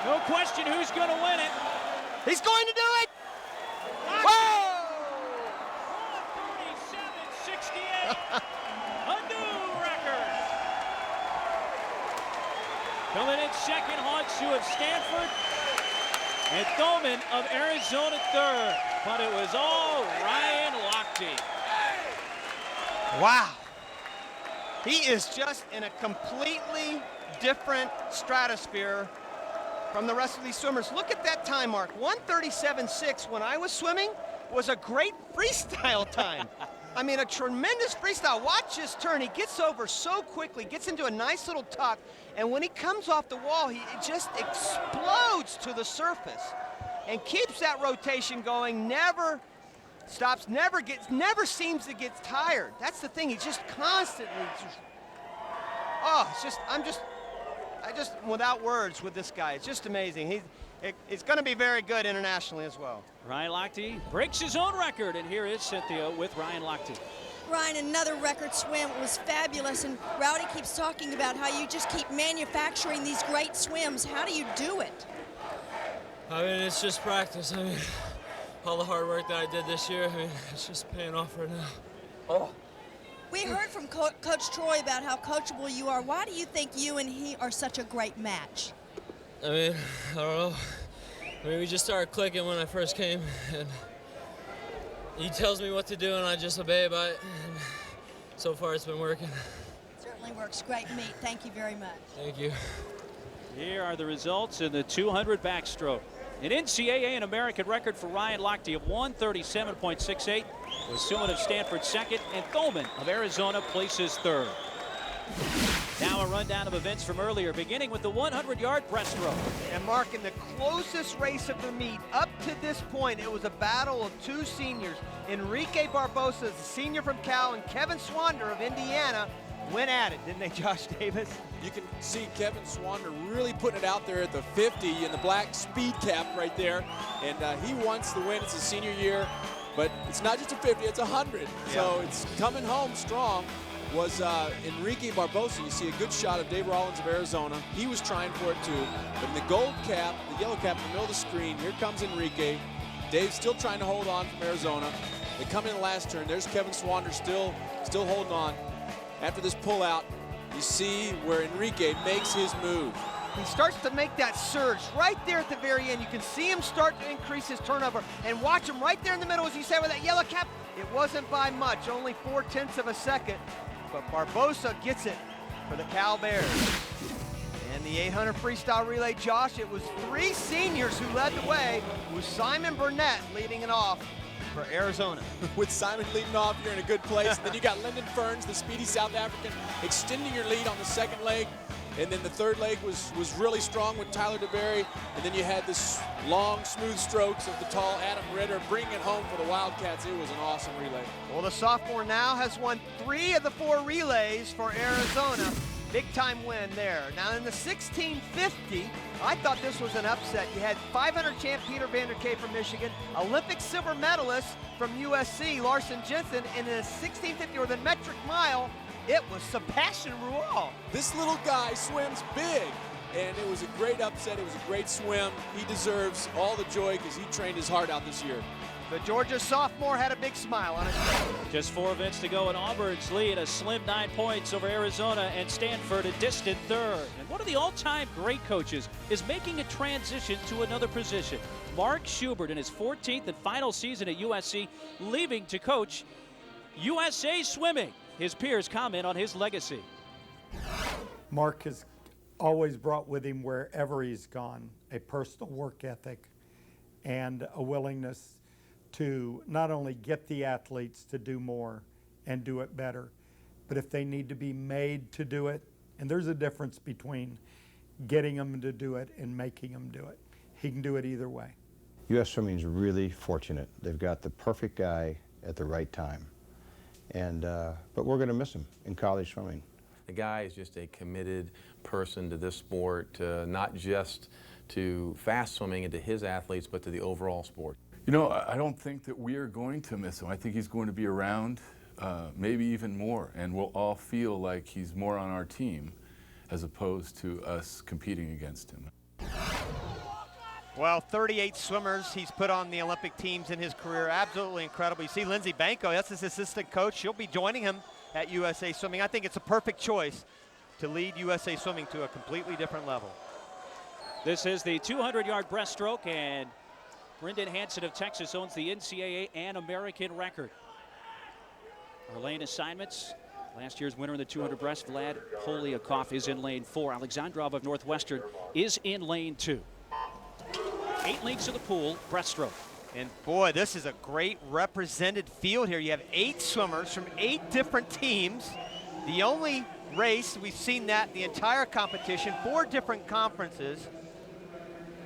No question who's going to win it. He's going to do it. Whoa! 137.68. A new record. Coming in second, Honsu of Stanford, and Thoman of Arizona third. But it was all Ryan Lochte. Wow. He is just in a completely different stratosphere from the rest of these swimmers. Look at that time, Mark. 137.6 when I was swimming was a great freestyle time. I mean, a tremendous freestyle. Watch his turn. He gets over so quickly, gets into a nice little tuck, and when he comes off the wall, he just explodes to the surface and keeps that rotation going, never stops, never seems to get tired. That's the thing. He's just constantly I'm just without words with this guy. It's just amazing. It's going to be very good internationally as well. Ryan Lochte breaks his own record, and here is Cynthia with Ryan Lochte. Ryan, another record swim. It was fabulous, and Rowdy keeps talking about how you just keep manufacturing these great swims. How do you do it? I mean, it's just practice. I mean, all the hard work that I did this year, I mean, it's just paying off right now. Oh. We heard from Coach Troy about how coachable you are. Why do you think you and he are such a great match? I mean, I don't know. I mean, we just started clicking when I first came, and he tells me what to do, and I just obey by it. And so far, it's been working. Certainly works. Great meet. Thank you very much. Thank you. Here are the results in the 200 backstroke. An NCAA and American record for Ryan Lochte of 137.68. Wasuman of Stanford second, and Thoman of Arizona places third. Now a rundown of events from earlier, beginning with the 100-yard breaststroke. And Mark, in the closest race of the meet, up to this point, it was a battle of two seniors. Enrique Barbosa, the senior from Cal, and Kevin Swander of Indiana went at it, didn't they, Josh Davis? You can see Kevin Swander really putting it out there at the 50 in the black speed cap right there. And he wants the win. It's his senior year. But it's not just a 50, it's 100. Yeah. So it's coming home strong. Was Enrique Barbosa. You see a good shot of Dave Rollins of Arizona. He was trying for it too. But in the gold cap, the yellow cap in the middle of the screen, here comes Enrique. Dave's still trying to hold on from Arizona. They come in the last turn. There's Kevin Swander still holding on. After this pullout, you see where Enrique makes his move. He starts to make that surge right there at the very end. You can see him start to increase his turnover, and watch him right there in the middle, as you said, with that yellow cap. It wasn't by much, only 0.4 of a second, but Barbosa gets it for the Cal Bears. And the 800 freestyle relay, Josh, it was three seniors who led the way, with Simon Burnett leading it off for Arizona. With Simon leading off, you're in a good place. Then you got Lyndon Ferns, the speedy South African, extending your lead on the second leg. And then the third leg was really strong with Tyler DeBerry. And then you had this long, smooth strokes of the tall Adam Ritter bringing it home for the Wildcats. It was an awesome relay. Well, the sophomore now has won 3 of the 4 relays for Arizona. Big time win there. Now in the 1650, I thought this was an upset. You had 500 champ Peter Vanderkay from Michigan, Olympic silver medalist from USC, Larson Jensen, and in the 1650 or the metric mile, it was Sebastian Rual. This little guy swims big, and it was a great upset. It was a great swim. He deserves all the joy because he trained his heart out this year. The Georgia sophomore had a big smile on his face. Just 4 events to go, and Auburn's lead a slim 9 points over Arizona, and Stanford a distant third. And one of the all-time great coaches is making a transition to another position. Mark Schubert in his 14th and final season at USC, leaving to coach USA Swimming. His peers comment on his legacy. Mark has always brought with him wherever he's gone a personal work ethic and a willingness to not only get the athletes to do more and do it better, but if they need to be made to do it, and there's a difference between getting them to do it and making them do it. He can do it either way. U.S. Swimming is really fortunate. They've got the perfect guy at the right time. And but we're going to miss him in college swimming. The guy is just a committed person to this sport, not just to fast swimming and to his athletes, but to the overall sport. You know, I don't think that we are going to miss him. I think he's going to be around, maybe even more, and we'll all feel like he's more on our team as opposed to us competing against him. Well, 38 swimmers he's put on the Olympic teams in his career. Absolutely incredible. You see Lindsay Banco, that's his assistant coach. She'll be joining him at USA Swimming. I think it's a perfect choice to lead USA Swimming to a completely different level. This is the 200-yard breaststroke, and Brendan Hansen of Texas owns the NCAA and American record. Our lane assignments. Last year's winner in the 200 breast, Vlad Poliakov, is in lane 4. Alexandrov of Northwestern is in lane 2. 8 links of the pool, breaststroke. And boy, this is a great represented field here. You have 8 swimmers from 8 different teams. The only race, we've seen that the entire competition, 4 different conferences.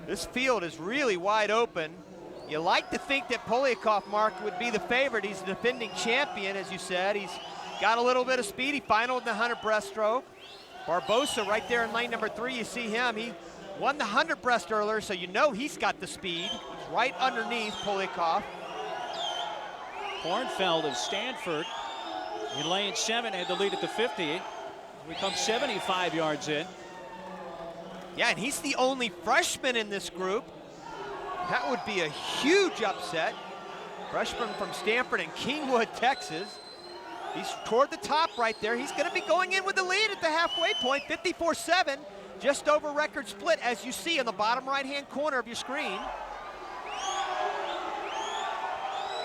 This field is really wide open. You like to think that Polyakov, Mark, would be the favorite. He's the defending champion, as you said. He's got a little bit of speed. He finaled in the 100 breaststroke. Barbosa right there in lane number 3, you see him. He won the 100 breast earlier, so you know he's got the speed. He's right underneath Polyakov. Kornfeld of Stanford in lane 7 had the lead at the 50. We come 75 yards in. Yeah, and he's the only freshman in this group. That would be a huge upset. Freshman from Stanford and Kingwood, Texas. He's toward the top right there. He's going to be going in with the lead at the halfway point, 54-7, just over record split, as you see in the bottom right-hand corner of your screen.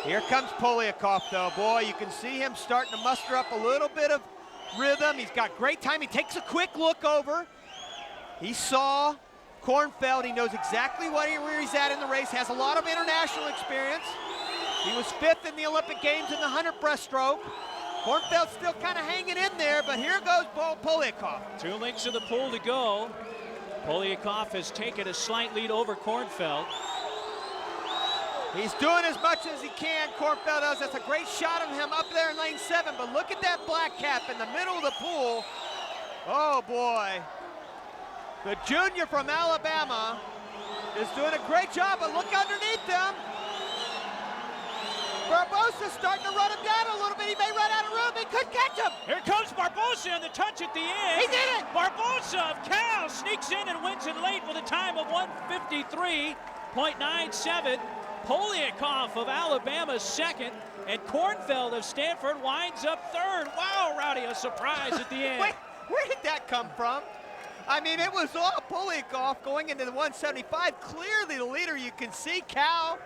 Here comes Polyakov, though. Boy, you can see him starting to muster up a little bit of rhythm. He's got great time. He takes a quick look over. He saw Kornfeld. He knows exactly where he's at in the race, has a lot of international experience. He was 5th in the Olympic Games in the 100 breaststroke. Kornfeld's still kind of hanging in there, but here goes Polyakov. 2 lengths of the pool to go. Polyakov has taken a slight lead over Kornfeld. He's doing as much as he can, Kornfeld does. That's a great shot of him up there in lane 7, but look at that black cap in the middle of the pool. Oh boy. The junior from Alabama is doing a great job, but look underneath them. Barbosa's starting to run him down a little bit. He may run out of room. He could catch him. Here comes Barbosa on the touch at the end. He did it. Barbosa of Cal sneaks in and wins it late with a time of 1:53.97. Polyakov of Alabama 2nd, and Kornfeld of Stanford winds up 3rd. Wow, Rowdy, a surprise at the end. Wait, where did that come from? I mean, it was all Polyakov going into the 175. Clearly the leader, you can see Cal.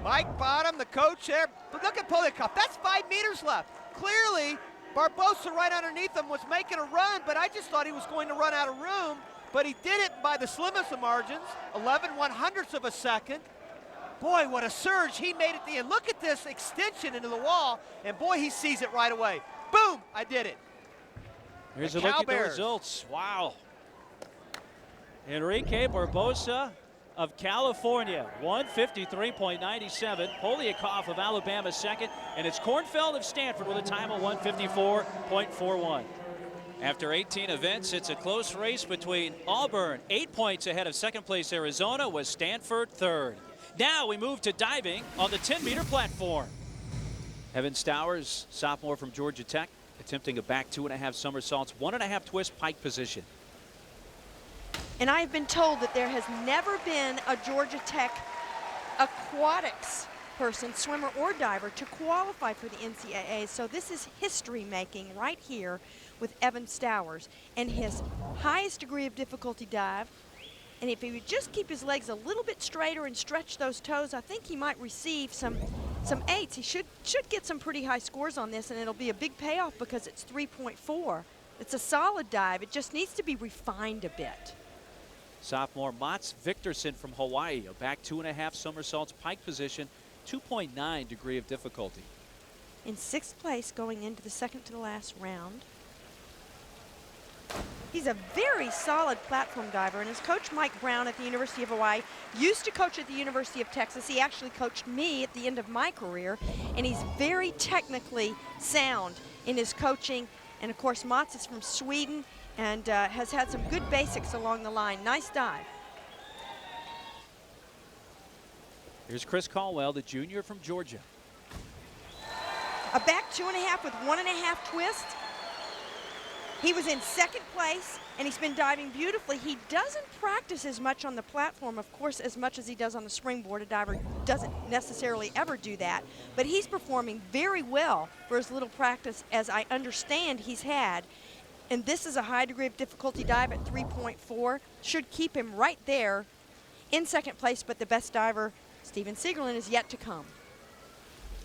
Mike Bottom, the coach there. But look at Polyakov. That's 5 meters left. Clearly, Barbosa right underneath him was making a run, but I just thought he was going to run out of room. But he did it by the slimmest of margins, 11/100ths of a second. Boy, what a surge he made at the end. Look at this extension into the wall, and boy, he sees it right away. Boom, I did it. Here's a look at the results. Wow. Enrique Barbosa of California, 1:53.97. Polyakov of Alabama 2nd, and it's Kornfeld of Stanford with a time of 1:54.41. After 18 events, it's a close race between Auburn, 8 points ahead of 2nd place Arizona, with Stanford 3rd. Now we move to diving on the 10-meter platform. Evan Stowers, sophomore from Georgia Tech, attempting a back 2.5 somersaults, 1.5 twist pike position. And I have been told that there has never been a Georgia Tech aquatics person, swimmer or diver, to qualify for the NCAA. So this is history making right here with Evan Stowers and his highest degree of difficulty dive. And if he would just keep his legs a little bit straighter and stretch those toes, I think he might receive some 8s. He should get some pretty high scores on this, and it'll be a big payoff because it's 3.4. It's a solid dive. It just needs to be refined a bit. Sophomore Mats Victorson from Hawaii, a back 2.5 somersaults pike position, 2.9 degree of difficulty. In 6th place going into the second to the last round. He's a very solid platform diver, and his coach Mike Brown at the University of Hawaii used to coach at the University of Texas. He actually coached me at the end of my career, and he's very technically sound in his coaching. And of course, Mats is from Sweden and has had some good basics along the line. Nice dive. Here's Chris Caldwell, the junior from Georgia. A back 2.5 with 1.5 twist. He was in 2nd place, and he's been diving beautifully. He doesn't practice as much on the platform, of course, as much as he does on the springboard. A diver doesn't necessarily ever do that, but he's performing very well for as little practice as I understand he's had. And this is a high degree of difficulty dive at 3.4. Should keep him right there in 2nd place, but the best diver, Steven Siegerlin, is yet to come.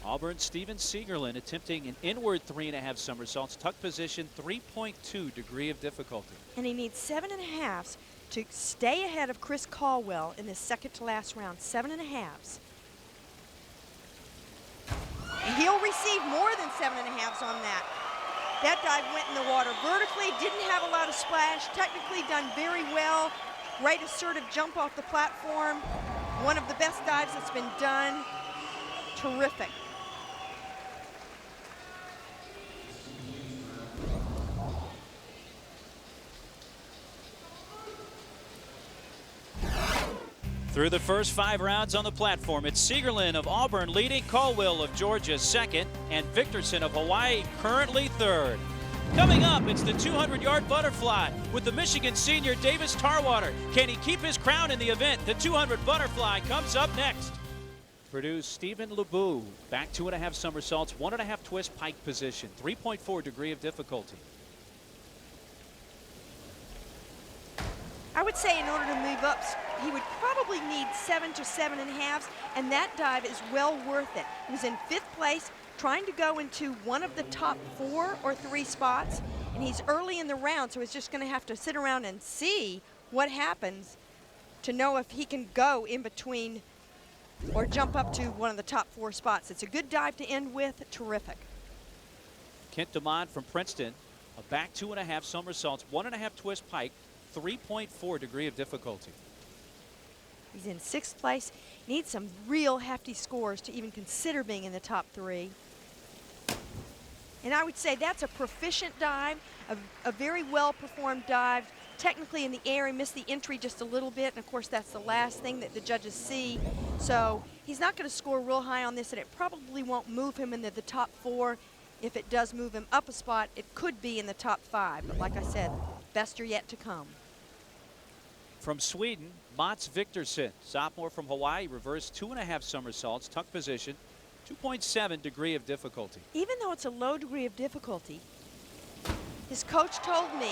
Auburn Steven Siegerlin attempting an inward 3.5 somersaults, tuck position, 3.2 degree of difficulty. And he needs 7.5s to stay ahead of Chris Caldwell in the second to last round. 7.5s. He'll receive more than 7.5 on that. That dive went in the water vertically, didn't have a lot of splash, technically done very well. Great assertive jump off the platform. One of the best dives that's been done. Terrific. Through the first 5 rounds on the platform, it's Siegerlin of Auburn leading, Caldwell of Georgia second, and Victorson of Hawaii currently third. Coming up, it's the 200-yard butterfly with the Michigan senior Davis Tarwater. Can he keep his crown in the event? The 200 butterfly comes up next. Purdue's Stephen LeBeau, back 2.5 somersaults, 1.5 twist pike position, 3.4 degree of difficulty. I would say in order to move up, he would probably need 7 to 7.5, and that dive is well worth it. He was in 5th place, trying to go into one of the top 4 or 3 spots, and he's early in the round, so he's just going to have to sit around and see what happens to know if he can go in between or jump up to one of the top 4 spots. It's a good dive to end with. Terrific. Kent DeMond from Princeton, a back 2.5 somersaults, 1.5 twist pike, 3.4 degree of difficulty. He's in 6th place. Needs some real hefty scores to even consider being in the top 3. And I would say that's a proficient dive, a very well performed dive. Technically in the air, he missed the entry just a little bit, and of course that's the last thing that the judges see. So he's not going to score real high on this, and it probably won't move him into the top 4. If it does move him up a spot, it could be in the top 5. But like I said, best are yet to come. From Sweden, Mats Victorson, sophomore from Hawaii, reverse 2.5 somersaults, tuck position, 2.7 degree of difficulty. Even though it's a low degree of difficulty, his coach told me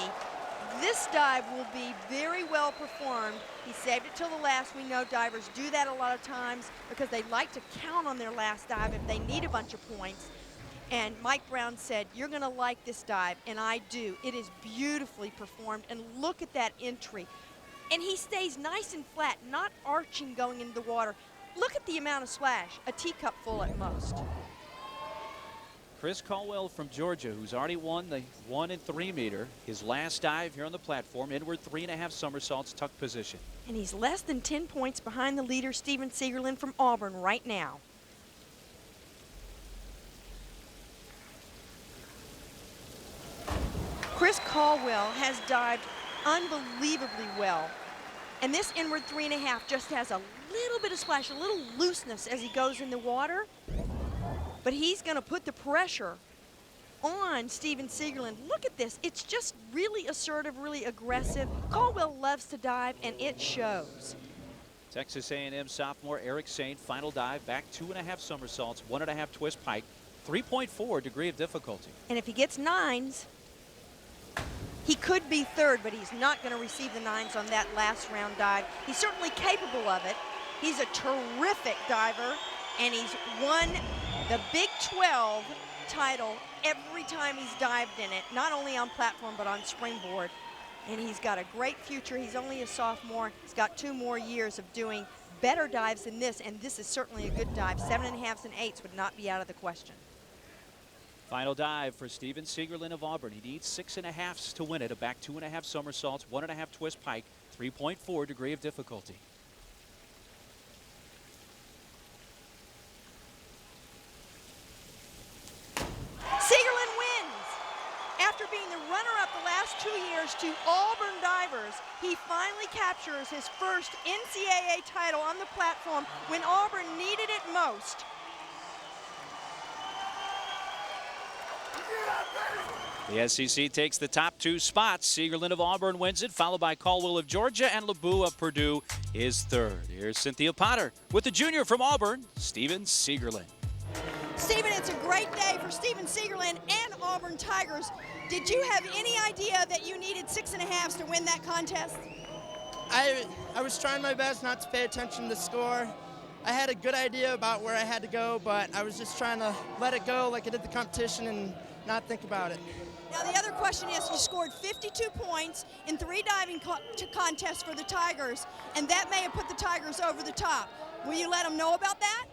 this dive will be very well performed. He saved it till the last. We know divers do that a lot of times because they like to count on their last dive if they need a bunch of points. And Mike Brown said, you're going to like this dive, and I do. It is beautifully performed, and look at that entry. And he stays nice and flat, not arching going into the water. Look at the amount of splash, a teacup full at most. Chris Caldwell from Georgia, who's already won the 1 and 3 meter. His last dive here on the platform, inward 3.5 somersaults, tuck position. And he's less than 10 points behind the leader, Steven Siegerlin from Auburn, right now. Chris Caldwell has dived unbelievably well. And this inward 3.5 just has a little bit of splash, a little looseness as he goes in the water. But he's going to put the pressure on Steven Siegerlin. Look at this. It's just really assertive, really aggressive. Caldwell loves to dive, and it shows. Texas A&M sophomore Eric Sain, final dive, back 2.5 somersaults, 1.5 twist pike, 3.4 degree of difficulty. And if he gets 9s, he could be 3rd, but he's not going to receive the 9s on that last round dive. He's certainly capable of it. He's a terrific diver, and he's won the Big 12 title every time he's dived in it, not only on platform but on springboard. And he's got a great future. He's only a sophomore. He's got 2 more years of doing better dives than this, and this is certainly a good dive. 7.5s and 8s would not be out of the question. Final dive for Steven Siegerlin of Auburn. He needs 6.5s to win it. A back 2.5 somersaults, 1.5 twist pike, 3.4 degree of difficulty. Siegerlin wins. After being the runner-up the last 2 years to Auburn divers, he finally captures his first NCAA title on the platform when Auburn needed it most. The SEC takes the top 2 spots. Siegerlin of Auburn wins it, followed by Caldwell of Georgia, and LeBeau of Purdue is 3rd. Here's Cynthia Potter with the junior from Auburn, Steven Siegerlin. Steven, it's a great day for Steven Siegerlin and Auburn Tigers. Did you have any idea that you needed 6.5s to win that contest? I was trying my best not to pay attention to the score. I had a good idea about where I had to go, but I was just trying to let it go like I did the competition and not think about it. Now the other question is, you scored 52 points in 3 diving contests for the Tigers, and that may have put the Tigers over the top. Will you let them know about that?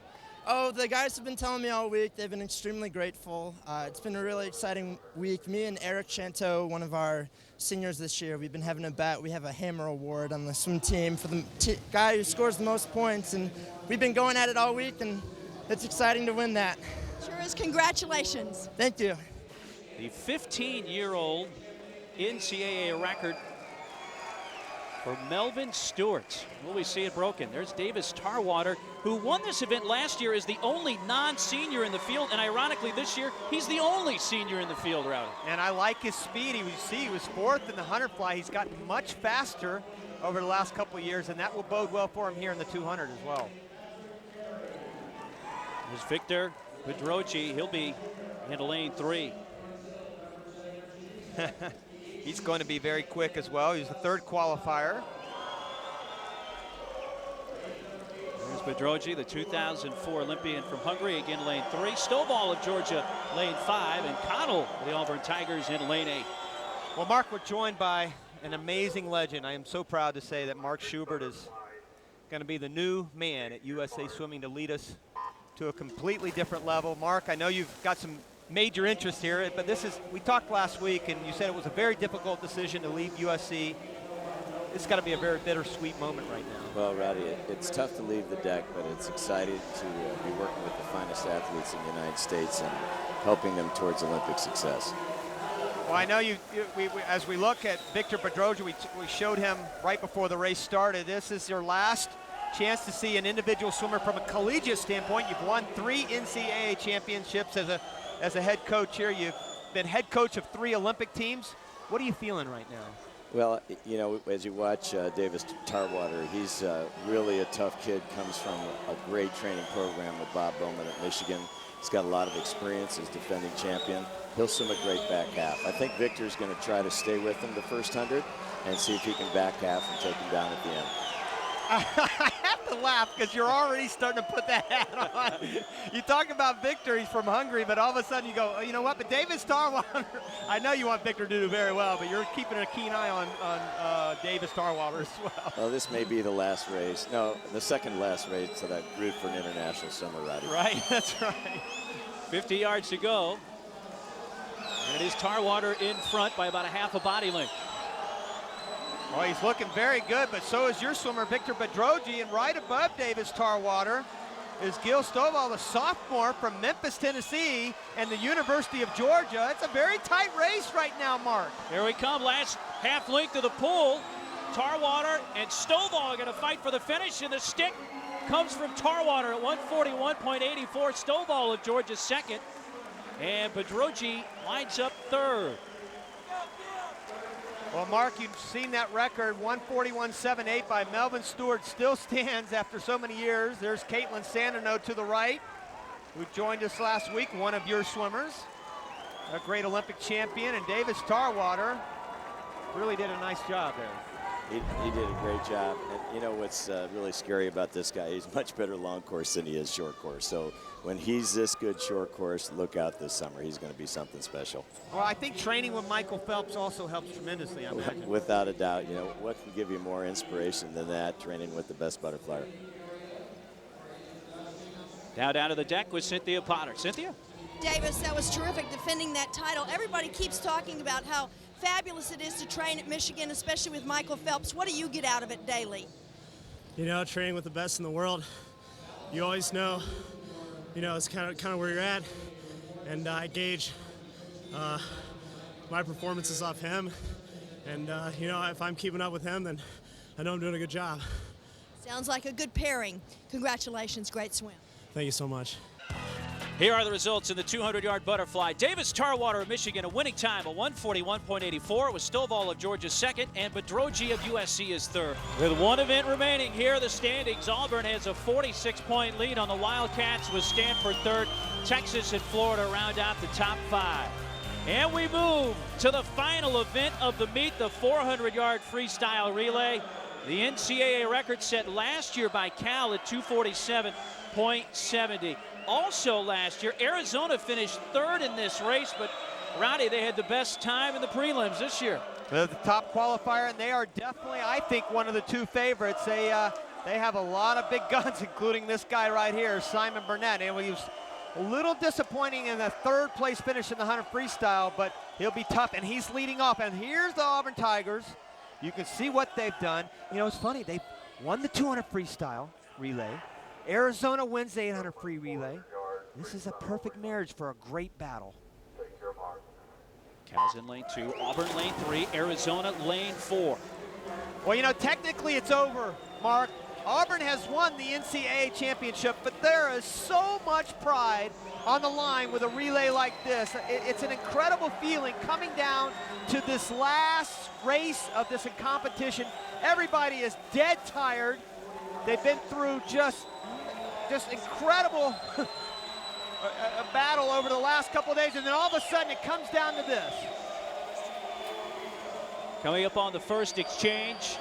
Oh, the guys have been telling me all week. They've been extremely grateful. It's been a really exciting week. Me and Eric Chanto, one of our seniors this year, we've been having a bet. We have a hammer award on the swim team for the guy who scores the most points, and we've been going at it all week, and it's exciting to win that. Sure is. Congratulations. Thank you. The 15-year-old NCAA record for Melvin Stewart. Will we see it broken? There's Davis Tarwater, who won this event last year as the only non-senior in the field, and ironically this year, he's the only senior in the field, Rowdy. And I like his speed. He was fourth in the 100 fly. He's gotten much faster over the last couple of years, and that will bode well for him here in the 200 as well. There's Victor Bedroji. He'll be in lane 3. He's going to be very quick as well. He's the third qualifier. There's Bedroji, the 2004 Olympian from Hungary, again lane 3. Stovall of Georgia, lane 5, and Connell of the Auburn Tigers in lane 8. Well, Mark, we're joined by an amazing legend. I am so proud to say that Mark Schubert is going to be the new man at USA Swimming to lead us to a completely different level. Mark, I know you've got some major interest here, but we talked last week and you said it was a very difficult decision to leave USC. It's got to be a very bittersweet moment right now. Well, Rowdy, it's tough to leave the deck, but it's exciting to be working with the finest athletes in the United States and helping them towards Olympic success. Well, I know as we look at Victor Bedroji, we showed him right before the race started. This is your last chance to see an individual swimmer from a collegiate standpoint. You've won 3 NCAA championships as a head coach here. You've been head coach of 3 Olympic teams. What are you feeling right now? Well, you know, as you watch Davis Tarwater, he's really a tough kid, comes from a great training program with Bob Bowman at Michigan. He's got a lot of experience as defending champion. He'll swim a great back half. I think Victor's going to try to stay with him the first 100 and see if he can back half and take him down at the end. I have to laugh because you're already starting to put that hat on. You talk about Victor, he's from Hungary, but all of a sudden you go, oh, you know what, but Davis Tarwater, I know you want Victor to do very well, but you're keeping a keen eye on Davis Tarwater as well. Well, this may be the last race. No, the second last race that I've root for an international summer, Roddy. Right, that's right. 50 yards to go. And it is Tarwater in front by about a half a body length. Well, he's looking very good, but so is your swimmer, Victor Bedroji, and right above Davis Tarwater is Gil Stovall, the sophomore from Memphis, Tennessee, and the University of Georgia. It's a very tight race right now, Mark. Here we come, last half length of the pool. Tarwater and Stovall are going to fight for the finish, and the stick comes from Tarwater at 141.84. Stovall of Georgia second, and Bedroji lines up third. Well, Mark, you've seen that record, 141.78 by Melvin Stewart, still stands after so many years. There's Caitlin Sandino to the right, who joined us last week, one of your swimmers, a great Olympic champion, and Davis Tarwater really did a nice job there. He did a great job. And you know what's really scary about this guy? He's much better long course than he is short course. So when he's this good short course, look out this summer. He's going to be something special. Well, I think training with Michael Phelps also helps tremendously, I imagine. Without a doubt. You know, what can give you more inspiration than that, training with the best butterflyer? Now down to the deck with Cynthia Potter. Cynthia? Davis, that was terrific defending that title. Everybody keeps talking about how fabulous it is to train at Michigan, especially with Michael Phelps. What do you get out of it daily? You know, training with the best in the world, you always know, you know, it's kind of where you're at, and I gauge my performances off him, and you know, if I'm keeping up with him, then I know I'm doing a good job. Sounds like a good pairing. Congratulations, great swim. Thank you so much. Here are the results in the 200-yard butterfly. Davis Tarwater of Michigan, a winning time of 141.84, with Stovall of Georgia second, and Bedroji of USC is third. With one event remaining, here are the standings. Auburn has a 46-point lead on the Wildcats, with Stanford third. Texas and Florida round out the top 5. And we move to the final event of the meet, the 400-yard freestyle relay. The NCAA record set last year by Cal at 247.70. Also last year, Arizona finished third in this race, but Rowdy, they had the best time in the prelims this year. They're the top qualifier, and they are definitely, I think, one of the 2 favorites. They They have a lot of big guns, including this guy right here, Simon Burnett. And he was a little disappointing in the third place finish in the 100 freestyle, but he'll be tough, and he's leading off. And here's the Auburn Tigers. You can see what they've done. You know, it's funny, they won the 200 freestyle relay. Arizona wins the 800 free relay. This is a perfect marriage for a great battle. Cal's in lane 2, Auburn lane 3, Arizona lane 4. Well, you know, technically it's over, Mark. Auburn has won the NCAA championship, but there is so much pride on the line with a relay like this. It's an incredible feeling coming down to this last race of this competition. Everybody is dead tired. They've been through just incredible a battle over the last couple of days, and then all of a sudden it comes down to this. Coming up on the first exchange,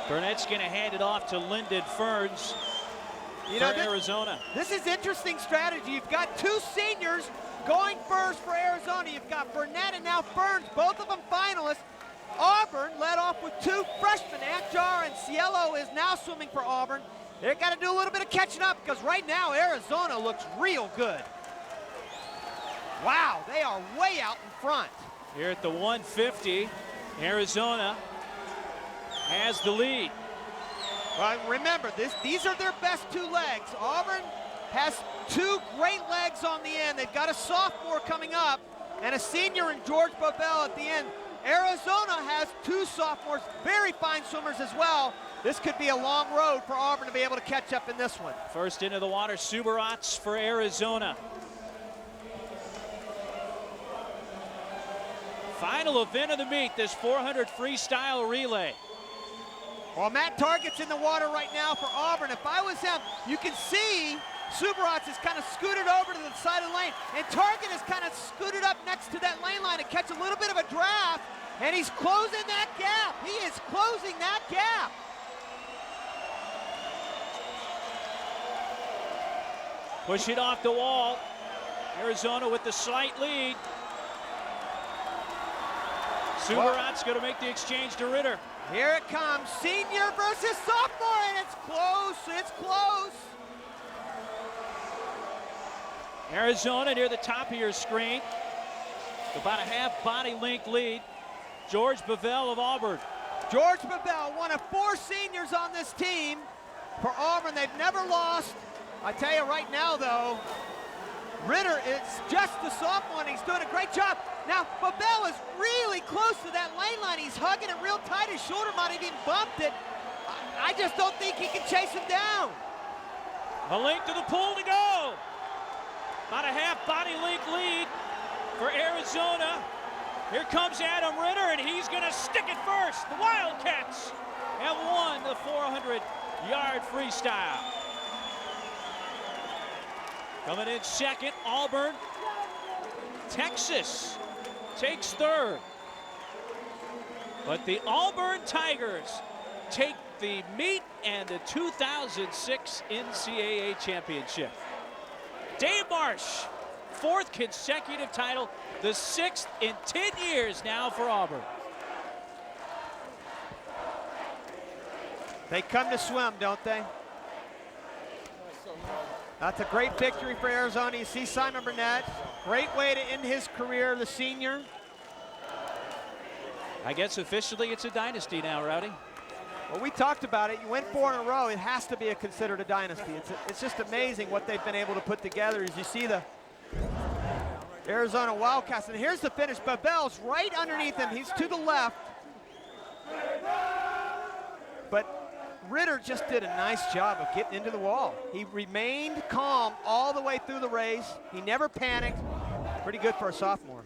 Burnett's going to hand it off to Lyndon Ferns for Arizona. This is interesting strategy. You've got two seniors going first for Arizona. You've got Burnett and now Ferns, both of them finalists. Auburn led off with two freshmen. Antjar and Cielo is now swimming for Auburn. They've got to do a little bit of catching up because right now Arizona looks real good. Wow, they are way out in front. Here at the 150, Arizona has the lead. Well, remember, these are their best two legs. Auburn has two great legs on the end. They've got a sophomore coming up and a senior in George Bovell at the end. Arizona has two sophomores, very fine swimmers as well. This could be a long road for Auburn to be able to catch up in this one. First into the water, Subarats for Arizona. Final event of the meet, this 400 freestyle relay. Well, Matt Target's in the water right now for Auburn. If I was him, you can see Subarats is kind of scooted over to the side of the lane, and Target is kind of scooted up next to that lane line to catch a little bit of a draft, and he's closing that gap. He is closing that gap. Push it off the wall. Arizona with the slight lead. Subarats going to make the exchange to Ritter. Here it comes, senior versus sophomore, and it's close, it's close. Arizona near the top of your screen. About a half body length lead. George Bovell of Auburn. George Bovell, one of four seniors on this team for Auburn. They've never lost. I tell you right now, though, Ritter is just the sophomore, and he's doing a great job. Now, Bovell is really close to that lane line. He's hugging it real tight. His shoulder might have even bumped it. I just don't think he can chase him down. A length to the pool to go. About a half body length lead for Arizona. Here comes Adam Ritter, and he's going to stick it first. The Wildcats have won the 400-yard freestyle. Coming in second, Auburn. Texas takes third. But the Auburn Tigers take the meet and the 2006 NCAA championship. Dave Marsh, fourth consecutive title, the sixth in 10 years now for Auburn. They come to swim, don't they? That's a great victory for Arizona. You see Simon Burnett, great way to end his career, the senior. I guess officially it's a dynasty now, Rowdy. Well, we talked about it. You win 4 in a row, it has to be considered a dynasty. It's just amazing what they've been able to put together. As you see the Arizona Wildcats, and here's the finish. Bovell's right underneath him. He's to the left. But Ritter just did a nice job of getting into the wall. He remained calm all the way through the race. He never panicked. Pretty good for a sophomore.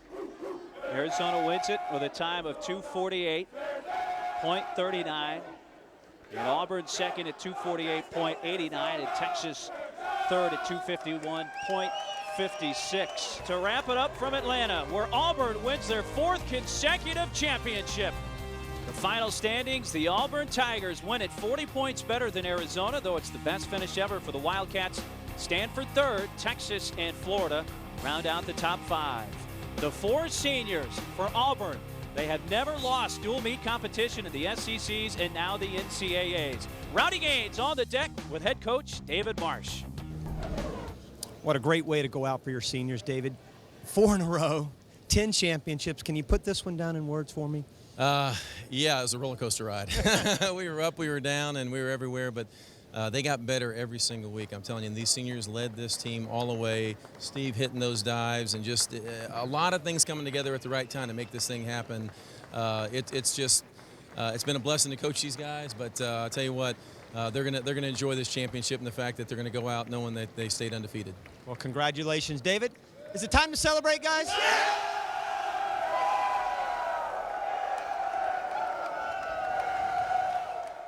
Arizona wins it with a time of 2:48.39. And Auburn second at 2:48.89, and Texas third at 2:51.56. To wrap it up from Atlanta, where Auburn wins their fourth consecutive championship. The final standings, the Auburn Tigers win at 40 points better than Arizona, though it's the best finish ever for the Wildcats. Stanford third, Texas and Florida round out the top 5. The 4 seniors for Auburn: They have never lost dual meet competition in the SECs and now the NCAAs. Rowdy Gaines on the deck with head coach David Marsh. What a great way to go out for your seniors, David. 4 in a row, 10 championships. Can you put this one down in words for me? Yeah, it was a roller coaster ride. We were up, we were down, and we were everywhere, but they got better every single week. I'm telling you, these seniors led this team all the way. Steve hitting those dives, and just a lot of things coming together at the right time to make this thing happen. It's been a blessing to coach these guys, but I'll tell you what, they're gonna enjoy this championship and the fact that they're gonna go out knowing that they stayed undefeated. Well, congratulations, David. Is it time to celebrate, guys? Yeah!